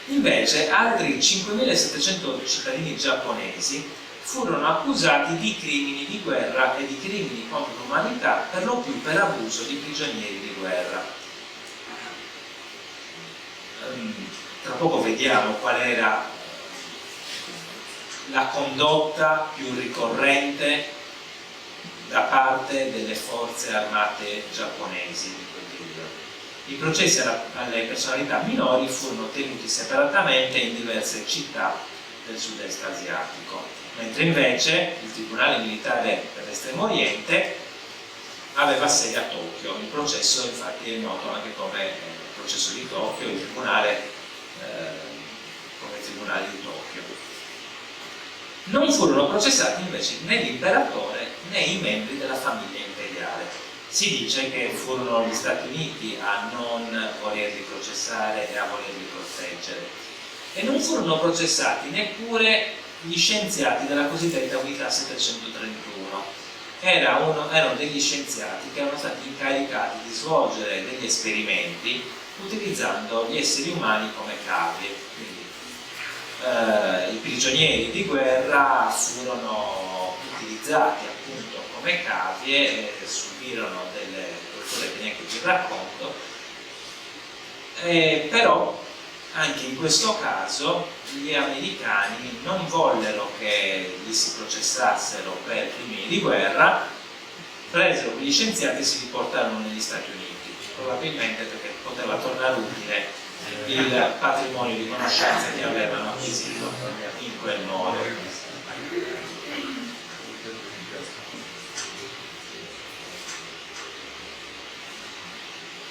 Invece altri 5.700 cittadini giapponesi furono accusati di crimini di guerra e di crimini contro l'umanità, per lo più per abuso di prigionieri di guerra. Tra poco vediamo qual era la condotta più ricorrente da parte delle forze armate giapponesi di quel periodo. I processi alle personalità minori furono tenuti separatamente in diverse città del sud-est asiatico, mentre invece il Tribunale Militare per l'Estremo Oriente aveva sede a Tokyo. Il processo infatti è noto anche come processo di Tokyo, il tribunale come Tribunale di Tokyo. Non furono processati invece né l'imperatore né i membri della famiglia imperiale. Si dice che furono gli Stati Uniti a non volerli processare e a volerli proteggere. E non furono processati neppure gli scienziati della cosiddetta Unità 731. Erano degli scienziati che erano stati incaricati di svolgere degli esperimenti utilizzando gli esseri umani come cavie. Quindi, i prigionieri di guerra furono utilizzati appunto come cavie e subirono delle torture che neanche vi racconto, però anche in questo caso gli americani non vollero che li si processassero per crimini di guerra, presero quegli scienziati e si riportarono negli Stati Uniti, probabilmente perché poteva tornare utile il patrimonio di conoscenze che avevano acquisito in quel modo.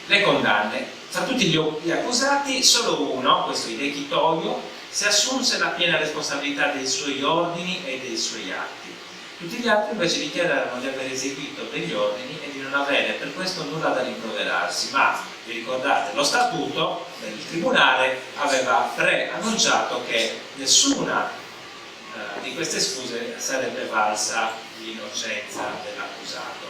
Le condanne. Tra tutti gli accusati, solo uno, questo Hideki Toyo, si assunse la piena responsabilità dei suoi ordini e dei suoi atti. Tutti gli altri invece dichiararono di aver eseguito degli ordini e di non avere per questo nulla da rimproverarsi, ma vi ricordate, lo statuto del tribunale aveva preannunciato che nessuna di queste scuse sarebbe valsa l'innocenza dell'accusato.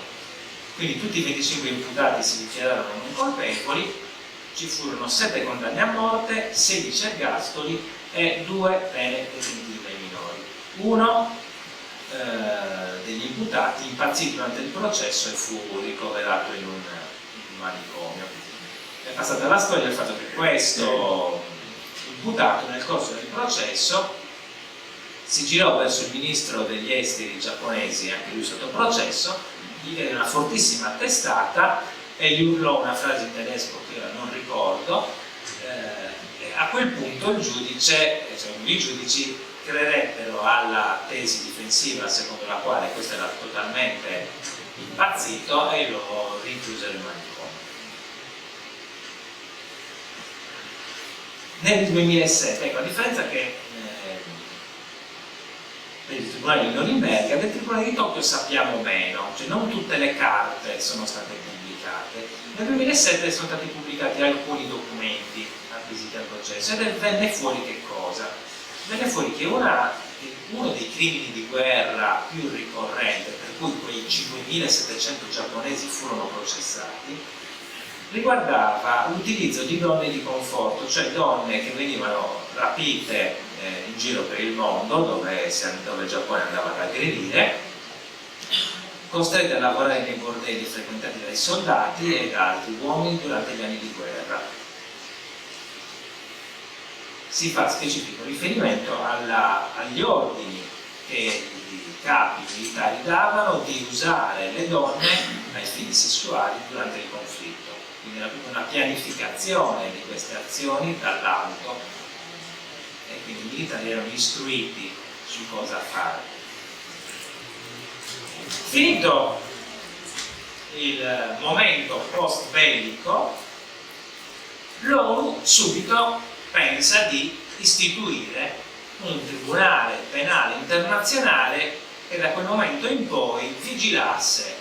Quindi tutti i 25 imputati si dichiararono non colpevoli, ci furono 7 condanne a morte, 16 ergastoli e 2 pene detentive minori. Uno degli imputati impazzì durante il processo e fu ricoverato in un manicomio. È passata la storia del fatto che questo imputato nel corso del processo si girò verso il ministro degli esteri giapponesi, anche lui sotto processo, gli diede una fortissima testata e gli urlò una frase in tedesco che ora non ricordo. A quel punto il giudice, cioè i giudici crederebbero alla tesi difensiva secondo la quale questo era totalmente impazzito e lo rinchiusero in manicomio. Nel 2007, ecco, a differenza che per il Tribunale di Norimberga, del Tribunale di Tokyo sappiamo meno, cioè non tutte le carte sono state pubblicate. Nel 2007 sono stati pubblicati alcuni documenti acquisiti al processo ed venne fuori che cosa? Venne fuori che uno dei crimini di guerra più ricorrenti, per cui quei 5.700 giapponesi furono processati, riguardava l'utilizzo di donne di conforto, cioè donne che venivano rapite in giro per il mondo, dove il Giappone andava ad aggredire, costrette a lavorare nei bordelli frequentati dai soldati e da altri uomini durante gli anni di guerra. Si fa specifico riferimento agli ordini che i capi militari davano di usare le donne ai fini sessuali durante il conflitto. Quindi era proprio una pianificazione di queste azioni dall'alto e quindi i militari erano istruiti su cosa fare. Finito il momento post bellico, l'ONU subito pensa di istituire un tribunale penale internazionale che da quel momento in poi vigilasse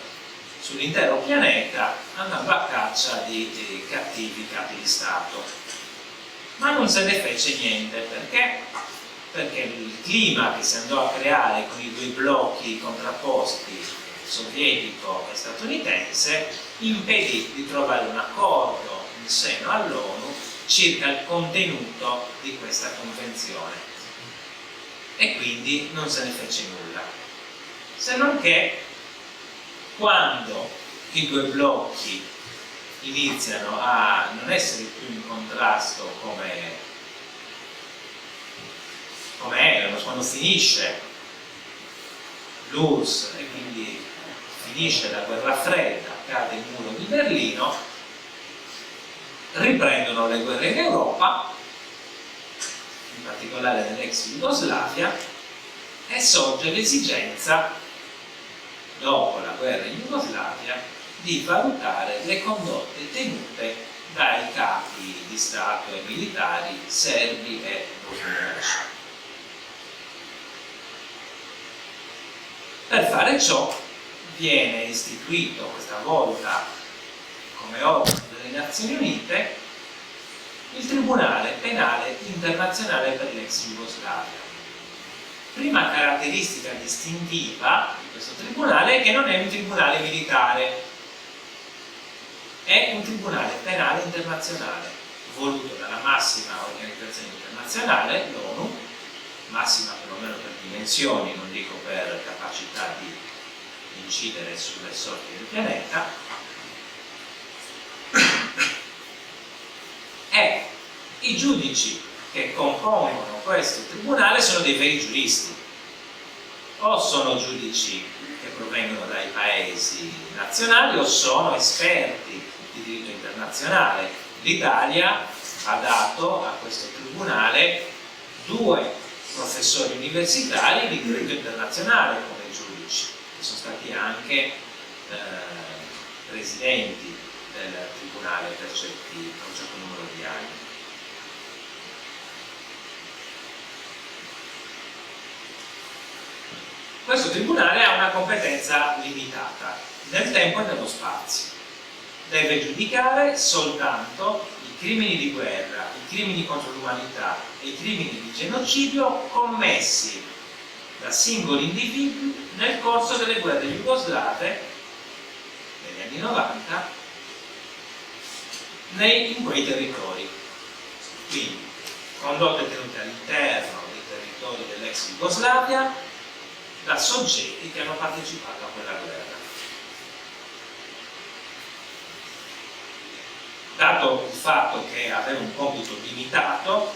sull'intero pianeta andando a caccia di cattivi capi di Stato. Ma non se ne fece niente, perché? Perché il clima che si andò a creare con i due blocchi contrapposti, sovietico e statunitense, impedì di trovare un accordo in seno all'ONU circa il contenuto di questa convenzione. E quindi non se ne fece nulla. Se non che quando i due blocchi iniziano a non essere più in contrasto come erano, quando finisce l'URSS e quindi finisce la guerra fredda, cade il muro di Berlino, riprendono le guerre in Europa, in particolare nell'ex Jugoslavia, e sorge l'esigenza, dopo la guerra in Jugoslavia, di valutare le condotte tenute dai capi di Stato e militari serbi e bosniaci. Per fare ciò viene istituito questa volta come organo delle Nazioni Unite il Tribunale Penale Internazionale per l'ex Jugoslavia. Prima caratteristica distintiva di questo tribunale è che non è un tribunale militare, è un tribunale penale internazionale voluto dalla massima organizzazione internazionale, l'ONU, massima perlomeno per dimensioni, non dico per capacità di incidere sulle sorti del pianeta, e i giudici che compongono questo tribunale sono dei veri giuristi, o sono giudici che provengono dai paesi nazionali o sono esperti di diritto internazionale. L'Italia ha dato a questo tribunale 2 professori universitari di diritto internazionale come giudici, che sono stati anche presidenti del tribunale per un certo numero di anni. Questo tribunale ha una competenza limitata nel tempo e nello spazio. Deve giudicare soltanto i crimini di guerra, i crimini contro l'umanità e i crimini di genocidio commessi da singoli individui nel corso delle guerre jugoslave negli anni 90 in quei territori. Quindi condotte tenute all'interno dei territori dell'ex Jugoslavia da soggetti che hanno partecipato a quella guerra. Dato il fatto che aveva un compito limitato,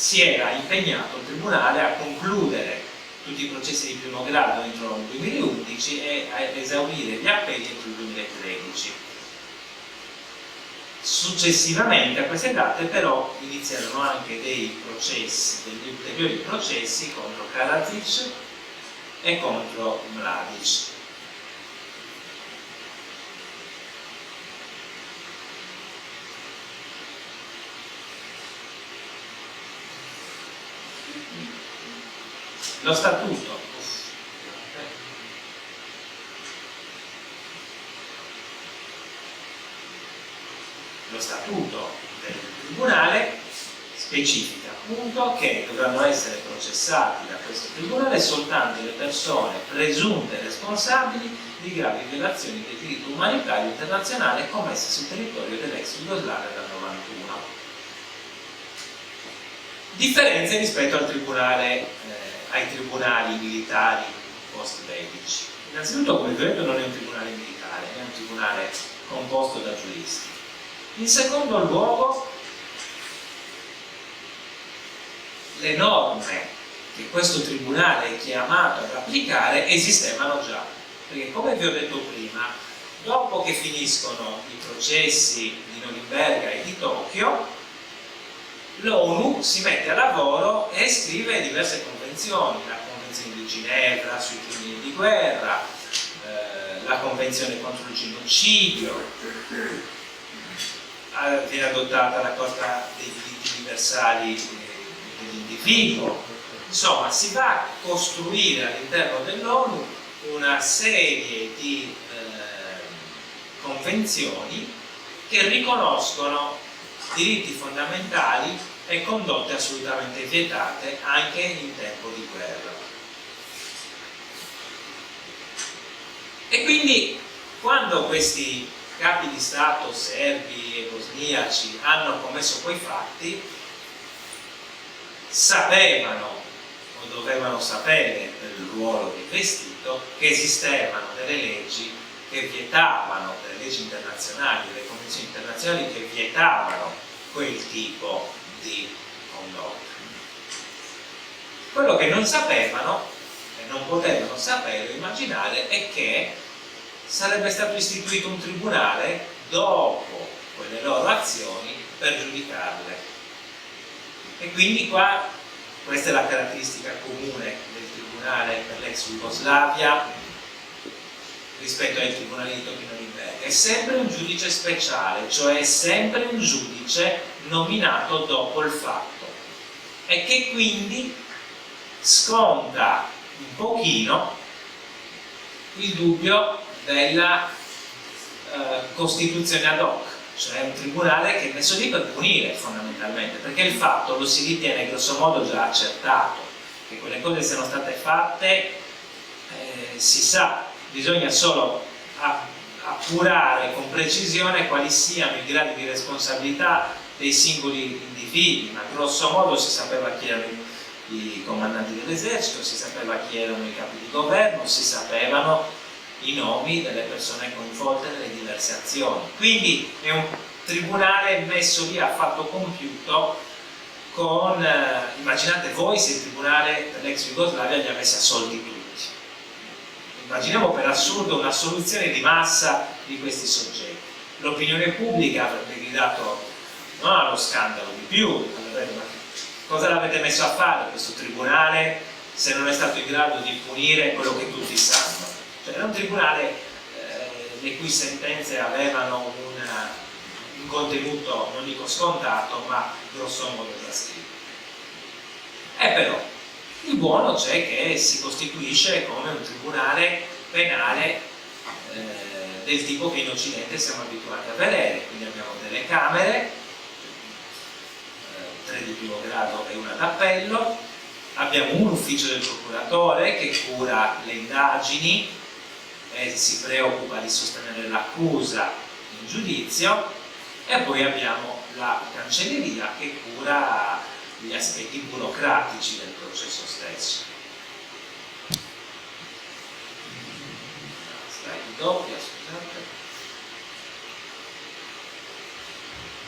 si era impegnato il Tribunale a concludere tutti i processi di primo grado entro il 2011 e a esaurire gli appelli entro il 2013. Successivamente a queste date però iniziarono anche dei processi, degli ulteriori processi contro Karadzic e contro Mladic. Lo statuto del Tribunale specifica appunto che dovranno essere processati da questo Tribunale soltanto le persone presunte responsabili di gravi violazioni del diritto umanitario internazionale commesse sul territorio dell'ex Jugoslavia dal 91. Differenze rispetto al ai tribunali militari post-bellici. Innanzitutto, come vi ho detto, non è un tribunale militare, è un tribunale composto da giuristi. In secondo luogo, le norme che questo tribunale è chiamato ad applicare esistevano già, perché come vi ho detto prima, dopo che finiscono i processi di Norimberga e di Tokyo, l'ONU si mette a lavoro e scrive diverse convenzioni, la Convenzione di Ginevra sui crimini di guerra, la Convenzione contro il genocidio, viene adottata la Carta dei diritti universali dell'individuo. Insomma, si va a costruire all'interno dell'ONU una serie di convenzioni che riconoscono diritti fondamentali e condotte assolutamente vietate anche in tempo di guerra. E quindi quando questi capi di Stato serbi e bosniaci hanno commesso quei fatti, sapevano o dovevano sapere per il ruolo rivestito che esistevano delle leggi che vietavano, delle leggi internazionali, delle convenzioni internazionali che vietavano quel tipo di condotta. Quello che non sapevano e non potevano sapere o immaginare è che sarebbe stato istituito un tribunale dopo quelle loro azioni per giudicarle. E quindi qua, questa è la caratteristica comune del tribunale per l'ex Jugoslavia rispetto ai tribunali di Tokyo e Norimberga. È sempre un giudice speciale, cioè è sempre un giudice nominato dopo il fatto e che quindi sconta un pochino il dubbio della costituzione ad hoc, cioè un tribunale che è messo lì per punire fondamentalmente, perché il fatto lo si ritiene grosso modo già accertato, che quelle cose siano state fatte si sa, bisogna solo appurare con precisione quali siano i gradi di responsabilità dei singoli individui, ma grosso modo si sapeva chi erano i comandanti dell'esercito, si sapeva chi erano i capi di governo, si sapevano i nomi delle persone coinvolte nelle diverse azioni. Quindi è un tribunale messo lì a fatto compiuto con, immaginate voi se il tribunale per l'ex Jugoslavia li avesse assolti tutti. Immaginiamo per assurdo una soluzione di massa di questi soggetti. L'opinione pubblica avrebbe gridato non allo scandalo di più, ma cosa l'avete messo a fare questo tribunale se non è stato in grado di punire quello che tutti sanno? Cioè era un tribunale le cui sentenze avevano un contenuto, non dico scontato, ma grosso modo già scritto. E però il buono c'è che si costituisce come un tribunale penale del tipo che in Occidente siamo abituati a vedere, quindi abbiamo delle camere, 3 di primo grado e una d'appello, abbiamo un ufficio del procuratore che cura le indagini e si preoccupa di sostenere l'accusa in giudizio, e poi abbiamo la cancelleria che cura gli aspetti burocratici del processo stesso. Slide doppia, scusate.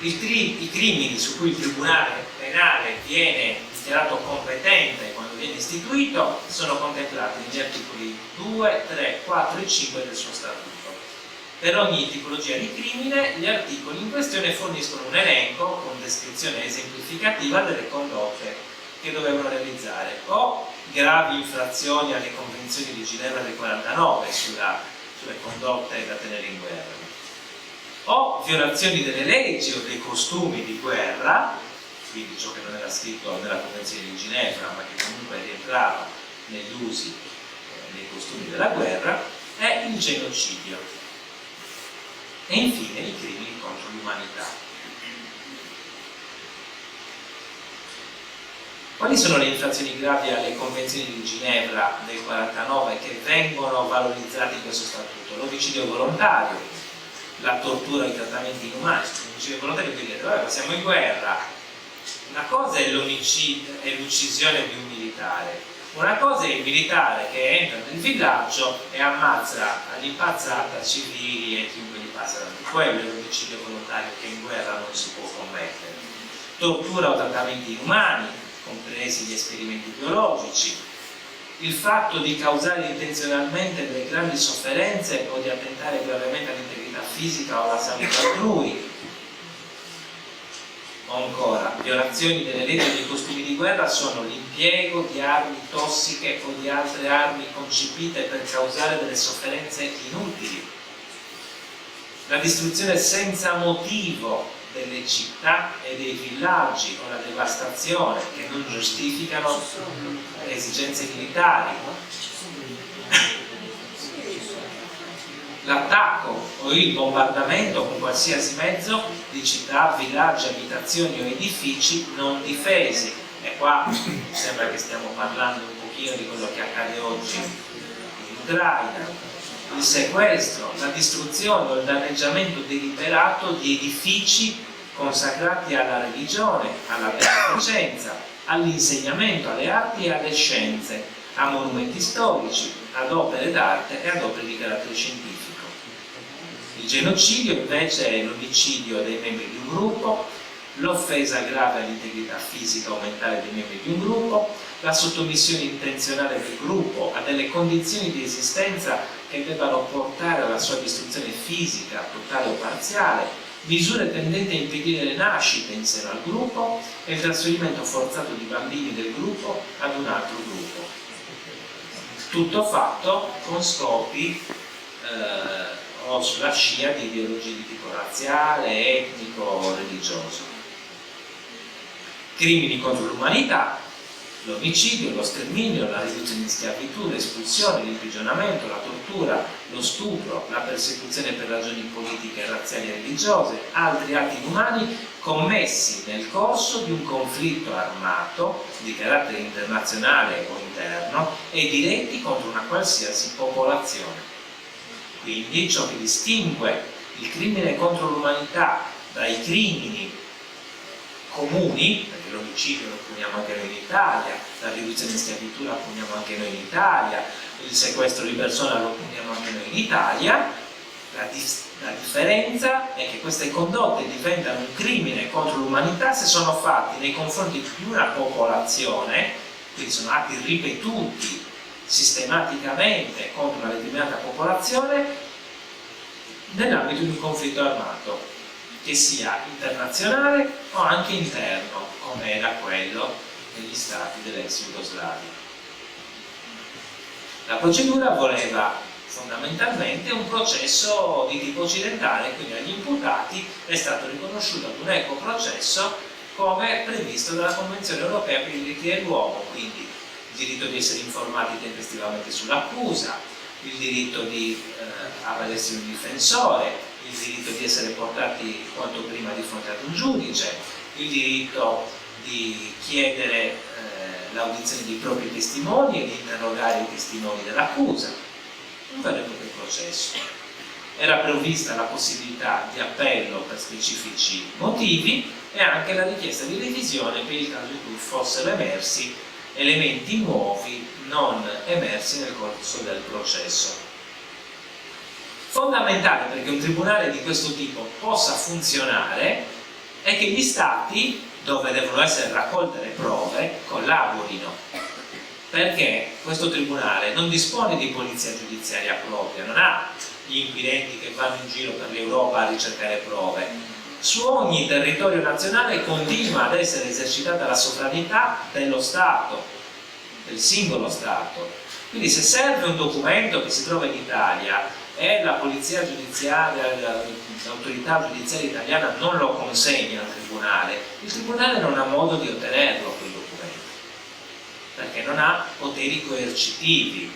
I crimini su cui il Tribunale penale viene dichiarato competente quando viene istituito sono contemplati negli articoli 2, 3, 4 e 5 del suo statuto. Per ogni tipologia di crimine gli articoli in questione forniscono un elenco con descrizione esemplificativa delle condotte che dovevano realizzare, o gravi infrazioni alle convenzioni di Ginevra del 49 sulle condotte da tenere in guerra, o violazioni delle leggi o dei costumi di guerra, quindi ciò che non era scritto nella Convenzione di Ginevra ma che comunque rientrava negli usi, nei costumi della guerra, e il genocidio. E infine i crimini contro l'umanità. Quali sono le infrazioni gravi alle Convenzioni di Ginevra del 49 che vengono valorizzate in questo statuto? L'omicidio volontario, la tortura e i trattamenti inumani. L'omicidio volontario vuol dire, vabbè, siamo in guerra, una cosa è l'uccisione di un militare, una cosa è il militare che entra nel villaggio e ammazza all'impazzata civili e chiunque gli passa davanti. Quello è l'omicidio volontario che in guerra non si può commettere. Tortura o trattamenti inumani, compresi gli esperimenti biologici, il fatto di causare intenzionalmente delle grandi sofferenze o di attentare gravemente all'integrità fisica o alla salute altrui, o ancora violazioni delle leggi e dei costumi di guerra sono l'impiego di armi tossiche o di altre armi concepite per causare delle sofferenze inutili, la distruzione senza motivo delle città e dei villaggi o la devastazione che non giustificano le esigenze militari, l'attacco o il bombardamento con qualsiasi mezzo di città, villaggi, abitazioni o edifici non difesi. E qua sembra che stiamo parlando un pochino di quello che accade oggi in Ucraina. Il sequestro, la distruzione o il danneggiamento deliberato di edifici consacrati alla religione, alla beneficenza, all'insegnamento, alle arti e alle scienze, a monumenti storici, ad opere d'arte e ad opere di carattere scientifico. Il genocidio invece è l'omicidio dei membri di un gruppo, l'offesa grave all'integrità fisica o mentale dei membri di un gruppo, la sottomissione intenzionale del gruppo a delle condizioni di esistenza che debbano portare alla sua distruzione fisica, totale o parziale, misure tendenti a impedire le nascite in seno al gruppo e il trasferimento forzato di bambini del gruppo ad un altro gruppo. Tutto fatto con scopi o sulla scia di ideologie di tipo razziale, etnico o religioso. Crimini contro l'umanità, l'omicidio, lo sterminio, la riduzione in schiavitù, l'espulsione, l'imprigionamento, la tortura, lo stupro, la persecuzione per ragioni politiche, razziali e religiose, altri atti inumani commessi nel corso di un conflitto armato di carattere internazionale o interno e diretti contro una qualsiasi popolazione. Quindi ciò che distingue il crimine contro l'umanità dai crimini comuni, perché l'omicidio lo puniamo anche noi in Italia, la riduzione in schiavitù la puniamo anche noi in Italia, il sequestro di persona lo puniamo anche noi in Italia, la differenza è che queste condotte diventano un crimine contro l'umanità se sono fatti nei confronti di una popolazione, quindi sono atti ripetuti sistematicamente contro una determinata popolazione nell'ambito di un conflitto armato, che sia internazionale o anche interno, come era quello negli stati dell'ex Jugoslavia. La procedura voleva fondamentalmente un processo di tipo occidentale, quindi agli imputati è stato riconosciuto ad un equo processo come previsto dalla Convenzione Europea per i diritti dell'uomo, quindi il diritto di essere informati tempestivamente sull'accusa, il diritto di avvalersi di un difensore, il diritto di essere portati quanto prima di fronte ad un giudice, il diritto di chiedere l'audizione dei propri testimoni e di interrogare i testimoni dell'accusa, un vero e proprio processo. Era prevista la possibilità di appello per specifici motivi e anche la richiesta di revisione per il caso in cui fossero emersi elementi nuovi non emersi nel corso del processo. Fondamentale perché un tribunale di questo tipo possa funzionare è che gli stati, dove devono essere raccolte le prove, collaborino, perché questo tribunale non dispone di polizia giudiziaria propria, non ha gli inquirenti che vanno in giro per l'Europa a ricercare prove. Su ogni territorio nazionale continua ad essere esercitata la sovranità dello Stato, del singolo Stato. Quindi se serve un documento che si trova in Italia e la polizia giudiziaria, l'autorità giudiziaria italiana non lo consegna al tribunale, il tribunale non ha modo di ottenerlo quel documento, perché non ha poteri coercitivi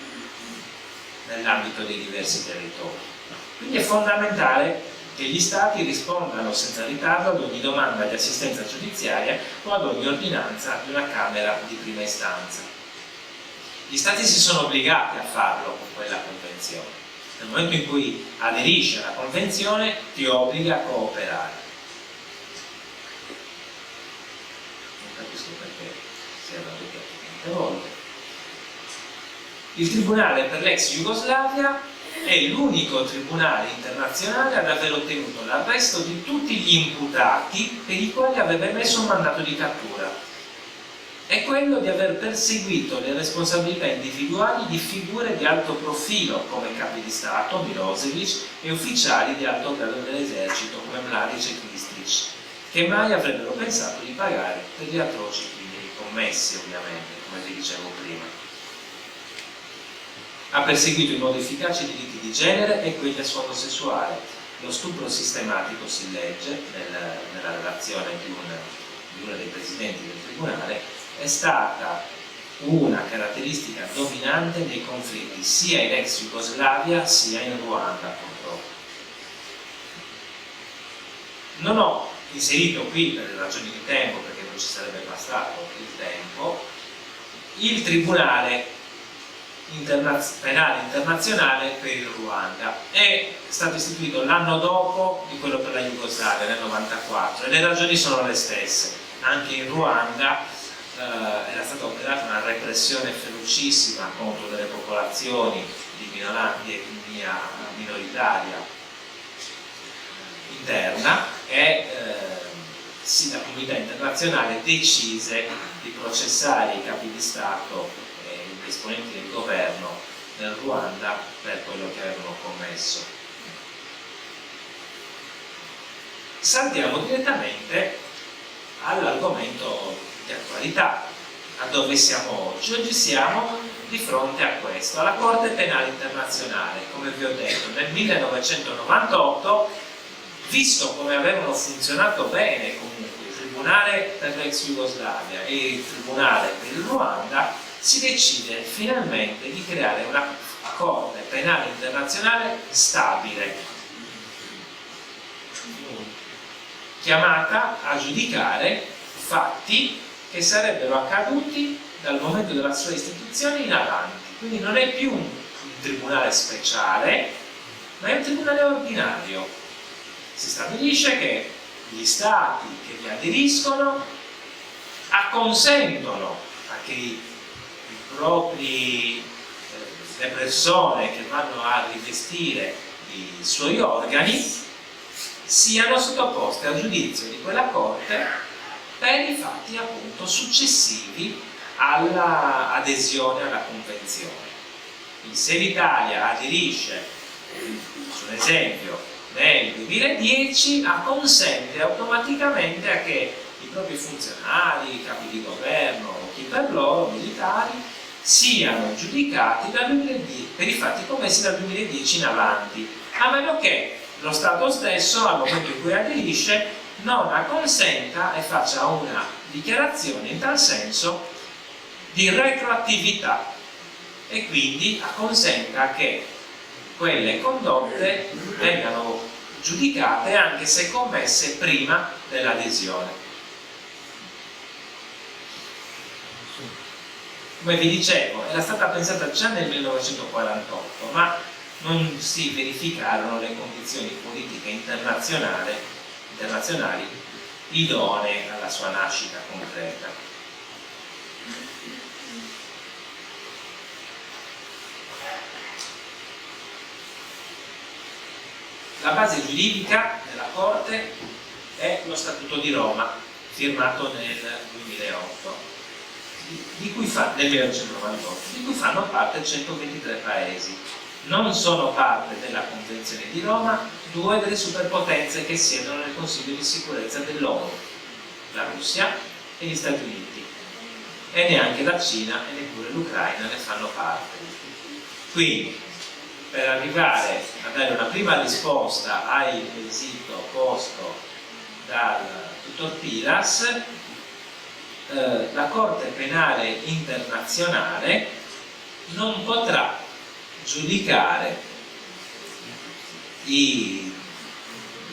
nell'ambito dei diversi territori. Quindi è fondamentale che gli Stati rispondano senza ritardo ad ogni domanda di assistenza giudiziaria o ad ogni ordinanza di una Camera di prima istanza. Gli Stati si sono obbligati a farlo con quella convenzione. Nel momento in cui aderisci alla convenzione ti obbliga a cooperare. Non capisco perché si è arrabbiato tante volte. Il Tribunale per l'ex Jugoslavia è l'unico tribunale internazionale ad aver ottenuto l'arresto di tutti gli imputati per i quali aveva emesso un mandato di cattura. È quello di aver perseguito le responsabilità individuali di figure di alto profilo come capi di Stato, Milosevic, e ufficiali di alto grado dell'esercito come Mladic e Kvistric, che mai avrebbero pensato di pagare per gli atroci crimini commessi, ovviamente, come vi dicevo prima. Ha perseguito in modo efficace i diritti di genere e quelli a sfondo sessuale. Lo stupro sistematico, si legge nella relazione di uno dei presidenti del tribunale, è stata una caratteristica dominante nei conflitti sia in ex Jugoslavia sia in Ruanda, purtroppo. Non ho inserito qui, per ragioni di tempo, perché non ci sarebbe bastato il tempo, il Tribunale Penale Internazionale per il Ruanda. È stato istituito l'anno dopo di quello per la Jugoslavia, nel 1994, e le ragioni sono le stesse. Anche in Ruanda era stata operata una repressione ferocissima contro delle popolazioni di etnia minoritaria interna e la comunità internazionale decise di processare i capi di Stato e gli esponenti del governo nel Ruanda per quello che avevano commesso. Saltiamo direttamente all'argomento di attualità, a dove siamo oggi. Oggi siamo di fronte a questo, alla Corte Penale Internazionale. Come vi ho detto, nel 1998, visto come avevano funzionato bene comunque il Tribunale per l'ex Jugoslavia e il Tribunale per il Ruanda, si decide finalmente di creare una Corte Penale Internazionale stabile, chiamata a giudicare fatti che sarebbero accaduti dal momento della sua istituzione in avanti. Quindi non è più un tribunale speciale, ma è un tribunale ordinario. Si stabilisce che gli stati che vi aderiscono acconsentono a che le persone che vanno a rivestire i suoi organi siano sottoposte al giudizio di quella Corte per i fatti appunto successivi all'adesione alla Convenzione. Quindi se l'Italia aderisce, su un esempio, nel 2010, acconsente automaticamente a che i propri funzionari, i capi di governo o chi per loro, militari, siano giudicati per i fatti commessi dal 2010 in avanti, a meno che lo Stato stesso, al momento in cui aderisce, non acconsenta e faccia una dichiarazione in tal senso di retroattività e quindi acconsenta che quelle condotte vengano giudicate anche se commesse prima dell'adesione. Come vi dicevo, era stata pensata già nel 1948, ma non si verificarono le condizioni politiche internazionali idonee alla sua nascita concreta. La base giuridica della Corte è lo Statuto di Roma, firmato nel 2008, nel 1998, di cui fanno parte 123 paesi. Non sono parte della Convenzione di Roma due delle superpotenze che siedono nel Consiglio di sicurezza dell'ONU, la Russia e gli Stati Uniti, e neanche la Cina e neppure l'Ucraina ne fanno parte. Quindi, per arrivare a dare una prima risposta al quesito posto dal dottor Piras, la Corte Penale Internazionale non potrà giudicare i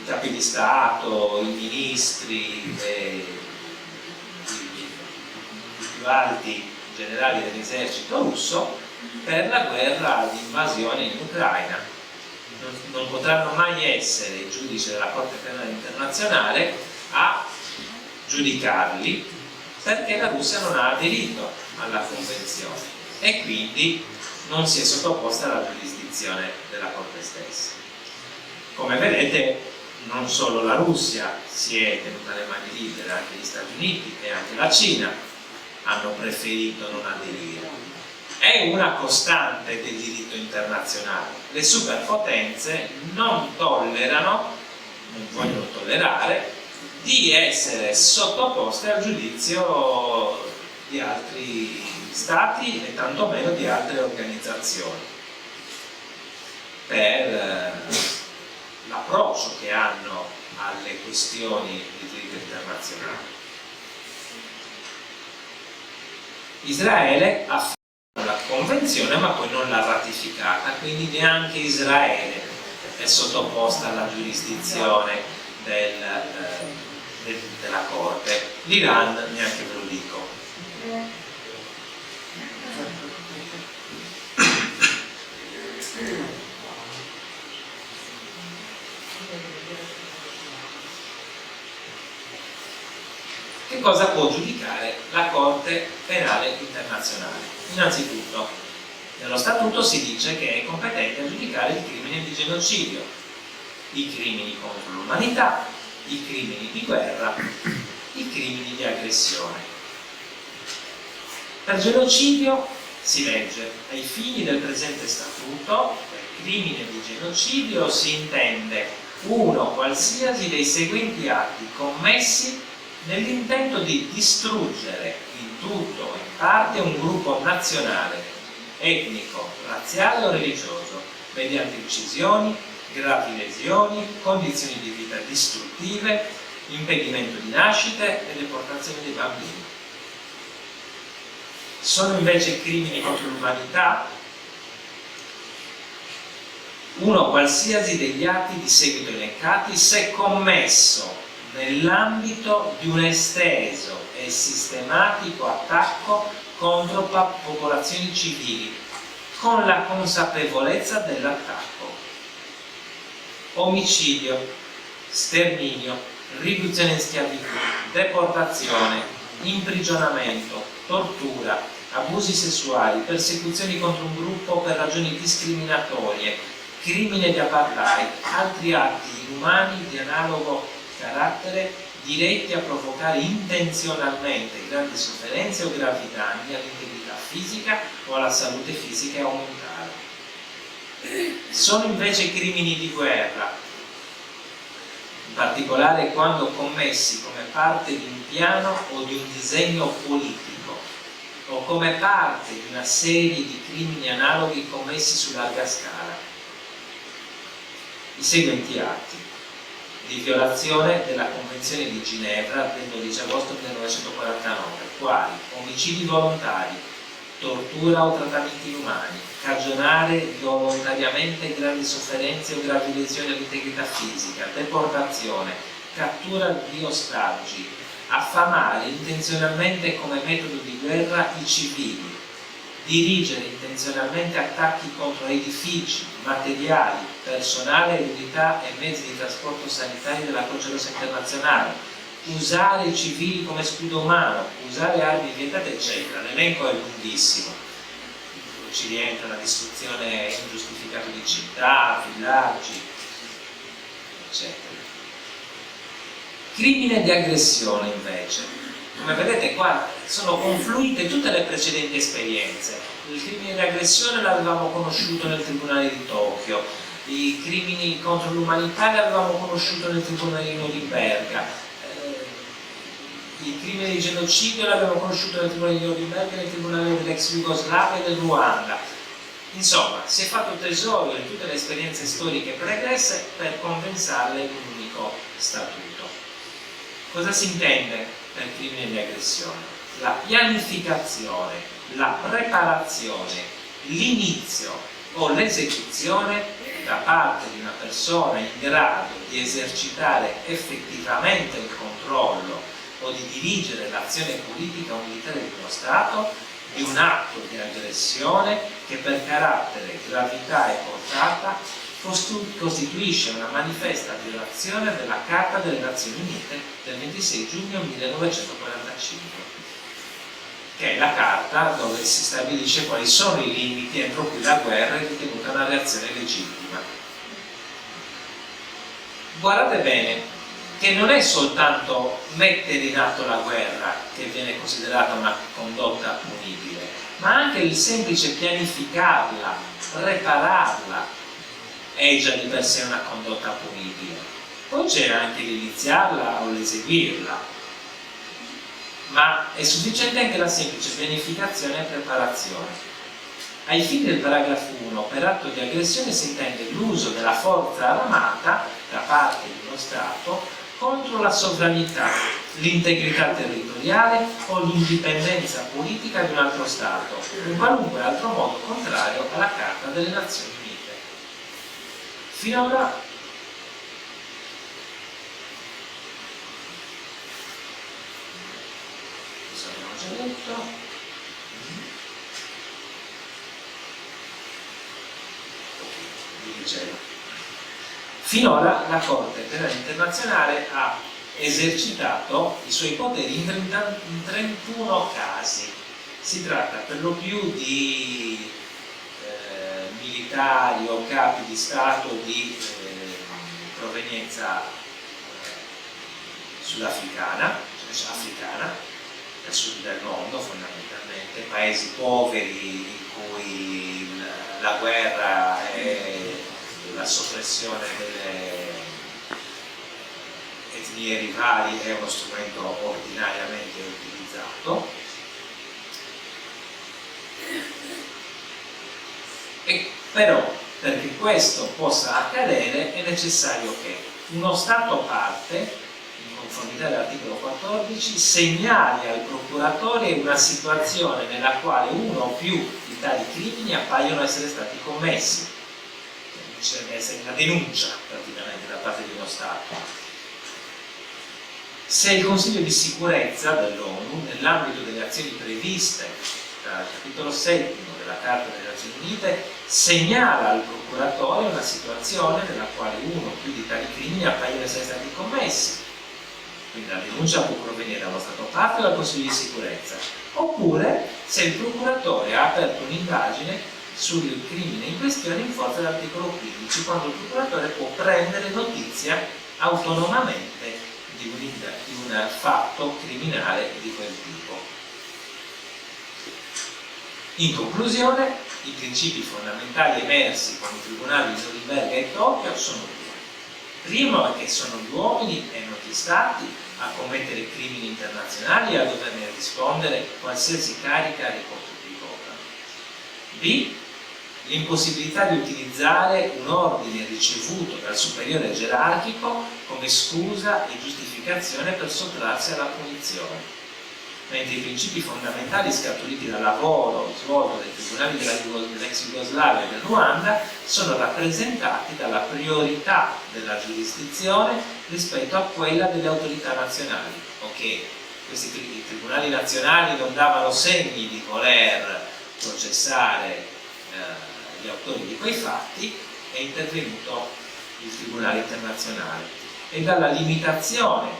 capi di Stato, i ministri, i più alti generali dell'esercito russo per la guerra di invasione in Ucraina. Non potranno mai essere i giudici della Corte Penale Internazionale a giudicarli, perché la Russia non ha aderito alla Convenzione e quindi non si è sottoposta alla giurisdizione della Corte stessa. Come vedete, non solo la Russia si è tenuta le mani libere, anche gli Stati Uniti e anche la Cina hanno preferito non aderire. È una costante del diritto internazionale. Le superpotenze non tollerano, non vogliono tollerare, di essere sottoposte al giudizio di altri stati e tantomeno di altre organizzazioni per l'approccio che hanno alle questioni di diritto internazionale. Israele ha firmato la convenzione ma poi non l'ha ratificata, quindi neanche Israele è sottoposta alla giurisdizione della Corte. L'Iran neanche ve lo dico. Che cosa può giudicare la Corte Penale Internazionale? Innanzitutto, nello Statuto si dice che è competente a giudicare il crimine di genocidio, i crimini contro l'umanità, i crimini di guerra, i crimini di aggressione. Per genocidio si legge: ai fini del presente Statuto, per crimine di genocidio si intende uno qualsiasi dei seguenti atti commessi nell'intento di distruggere in tutto o in parte un gruppo nazionale, etnico, razziale o religioso, mediante uccisioni, gravi lesioni, condizioni di vita distruttive, impedimento di nascite e deportazione dei bambini. Sono invece crimini contro l'umanità uno qualsiasi degli atti di seguito elencati se commesso nell'ambito di un esteso e sistematico attacco contro popolazioni civili con la consapevolezza dell'attacco. Omicidio, sterminio, riduzione in schiavitù, deportazione, imprigionamento, tortura, abusi sessuali, persecuzioni contro un gruppo per ragioni discriminatorie, crimine di apartheid, altri atti inumani di analogo carattere diretti a provocare intenzionalmente grandi sofferenze o gravi danni all'integrità fisica o alla salute fisica o mentale. Sono invece crimini di guerra, in particolare quando commessi come parte di un piano o di un disegno politico o come parte di una serie di crimini analoghi commessi su larga scala. I seguenti atti: di violazione della Convenzione di Ginevra del 12 agosto 1949, quali omicidi volontari, tortura o trattamenti inumani, cagionare volontariamente grandi sofferenze o gravi lesioni all'integrità fisica, deportazione, cattura di ostaggi, affamare intenzionalmente come metodo di guerra i civili, dirigere intenzionalmente attacchi contro edifici, materiali, personale, unità e mezzi di trasporto sanitari della Croce Rossa Internazionale, usare i civili come scudo umano, usare armi vietate, eccetera. L'elenco è lunghissimo. Ci rientra la distruzione ingiustificata di città, villaggi, eccetera. Crimine di aggressione invece, come vedete qua sono confluite tutte le precedenti esperienze. Il crimine di aggressione l'avevamo conosciuto nel Tribunale di Tokyo, i crimini contro l'umanità li avevamo conosciuto nel Tribunale di Norimberga, i crimini di genocidio l'abbiamo conosciuto nel Tribunale di Norimberga e nel Tribunale dell'ex Jugoslavia e del Ruanda. Insomma, si è fatto tesoro di tutte le esperienze storiche pregresse per condensarle in un unico statuto. Cosa si intende per crimine di aggressione? La pianificazione, la preparazione, l'inizio o l'esecuzione da parte di una persona in grado di esercitare effettivamente il controllo o di dirigere l'azione politica o militare di uno Stato di un atto di aggressione che per carattere, gravità e portata costituisce una manifesta violazione della Carta delle Nazioni Unite del 26 giugno 1945, che è la carta dove si stabilisce quali sono i limiti entro cui la guerra è ritenuta una reazione legittima. Guardate bene che non è soltanto mettere in atto la guerra che viene considerata una condotta punibile, ma anche il semplice pianificarla, prepararla è già di per sé una condotta punibile. Poi c'è anche l'iniziarla o l'eseguirla, ma è sufficiente anche la semplice pianificazione e preparazione. Ai fini del paragrafo 1, per atto di aggressione si intende l'uso della forza armata da parte di uno Stato contro la sovranità, l'integrità territoriale o l'indipendenza politica di un altro Stato, in qualunque altro modo contrario alla Carta delle Nazioni Unite. Finora questo abbiamo già detto. Finora la Corte Penale Internazionale ha esercitato i suoi poteri in 31 casi. Si tratta per lo più di militari o capi di Stato di provenienza sudafricana, cioè africana, nel sud del mondo fondamentalmente, paesi poveri in cui la guerra e la soppressione delle etnie rivali è uno strumento ordinariamente utilizzato. E però perché questo possa accadere è necessario che uno Stato parte, in conformità all'articolo 14, segnali al procuratore una situazione nella quale uno o più di tali crimini appaiono essere stati commessi. Ci deve essere una denuncia praticamente da parte di uno Stato. Se il Consiglio di sicurezza dell'ONU, nell'ambito delle azioni previste dal capitolo 7 della Carta delle Nazioni Unite, segnala al procuratore una situazione nella quale uno o più di tali crimini appaiono essere stati commessi, quindi la denuncia può provenire dallo Stato parte o dal Consiglio di sicurezza, oppure se il procuratore ha aperto un'indagine sul crimine in questione in forza dell'articolo 15, quando il procuratore può prendere notizia autonomamente di un fatto criminale di quel tipo. In conclusione, i principi fondamentali emersi con i tribunali di Norimberga e Tokyo sono due. Primo è che sono gli uomini e non gli stati a commettere crimini internazionali e a doverne rispondere qualsiasi carica ricoprano. B. L'impossibilità di utilizzare un ordine ricevuto dal superiore gerarchico come scusa e giustificazione per sottrarsi alla punizione, mentre i principi fondamentali scaturiti dal lavoro svolto dai tribunali dell'ex Jugoslavia e del Ruanda sono rappresentati dalla priorità della giurisdizione rispetto a quella delle autorità nazionali. Ok, questi tribunali nazionali non davano segni di voler processare gli autori di quei fatti, è intervenuto il Tribunale internazionale e dalla limitazione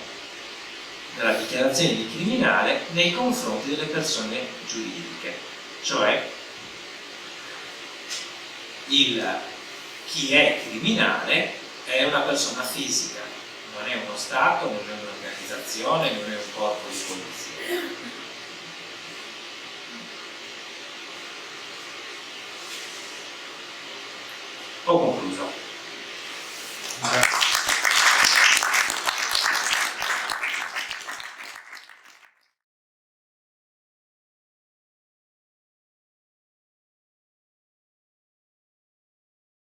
della dichiarazione di criminale nei confronti delle persone giuridiche, cioè chi è criminale è una persona fisica, non non è uno Stato, non è un'organizzazione, non è un corpo di polizia. Ho concluso.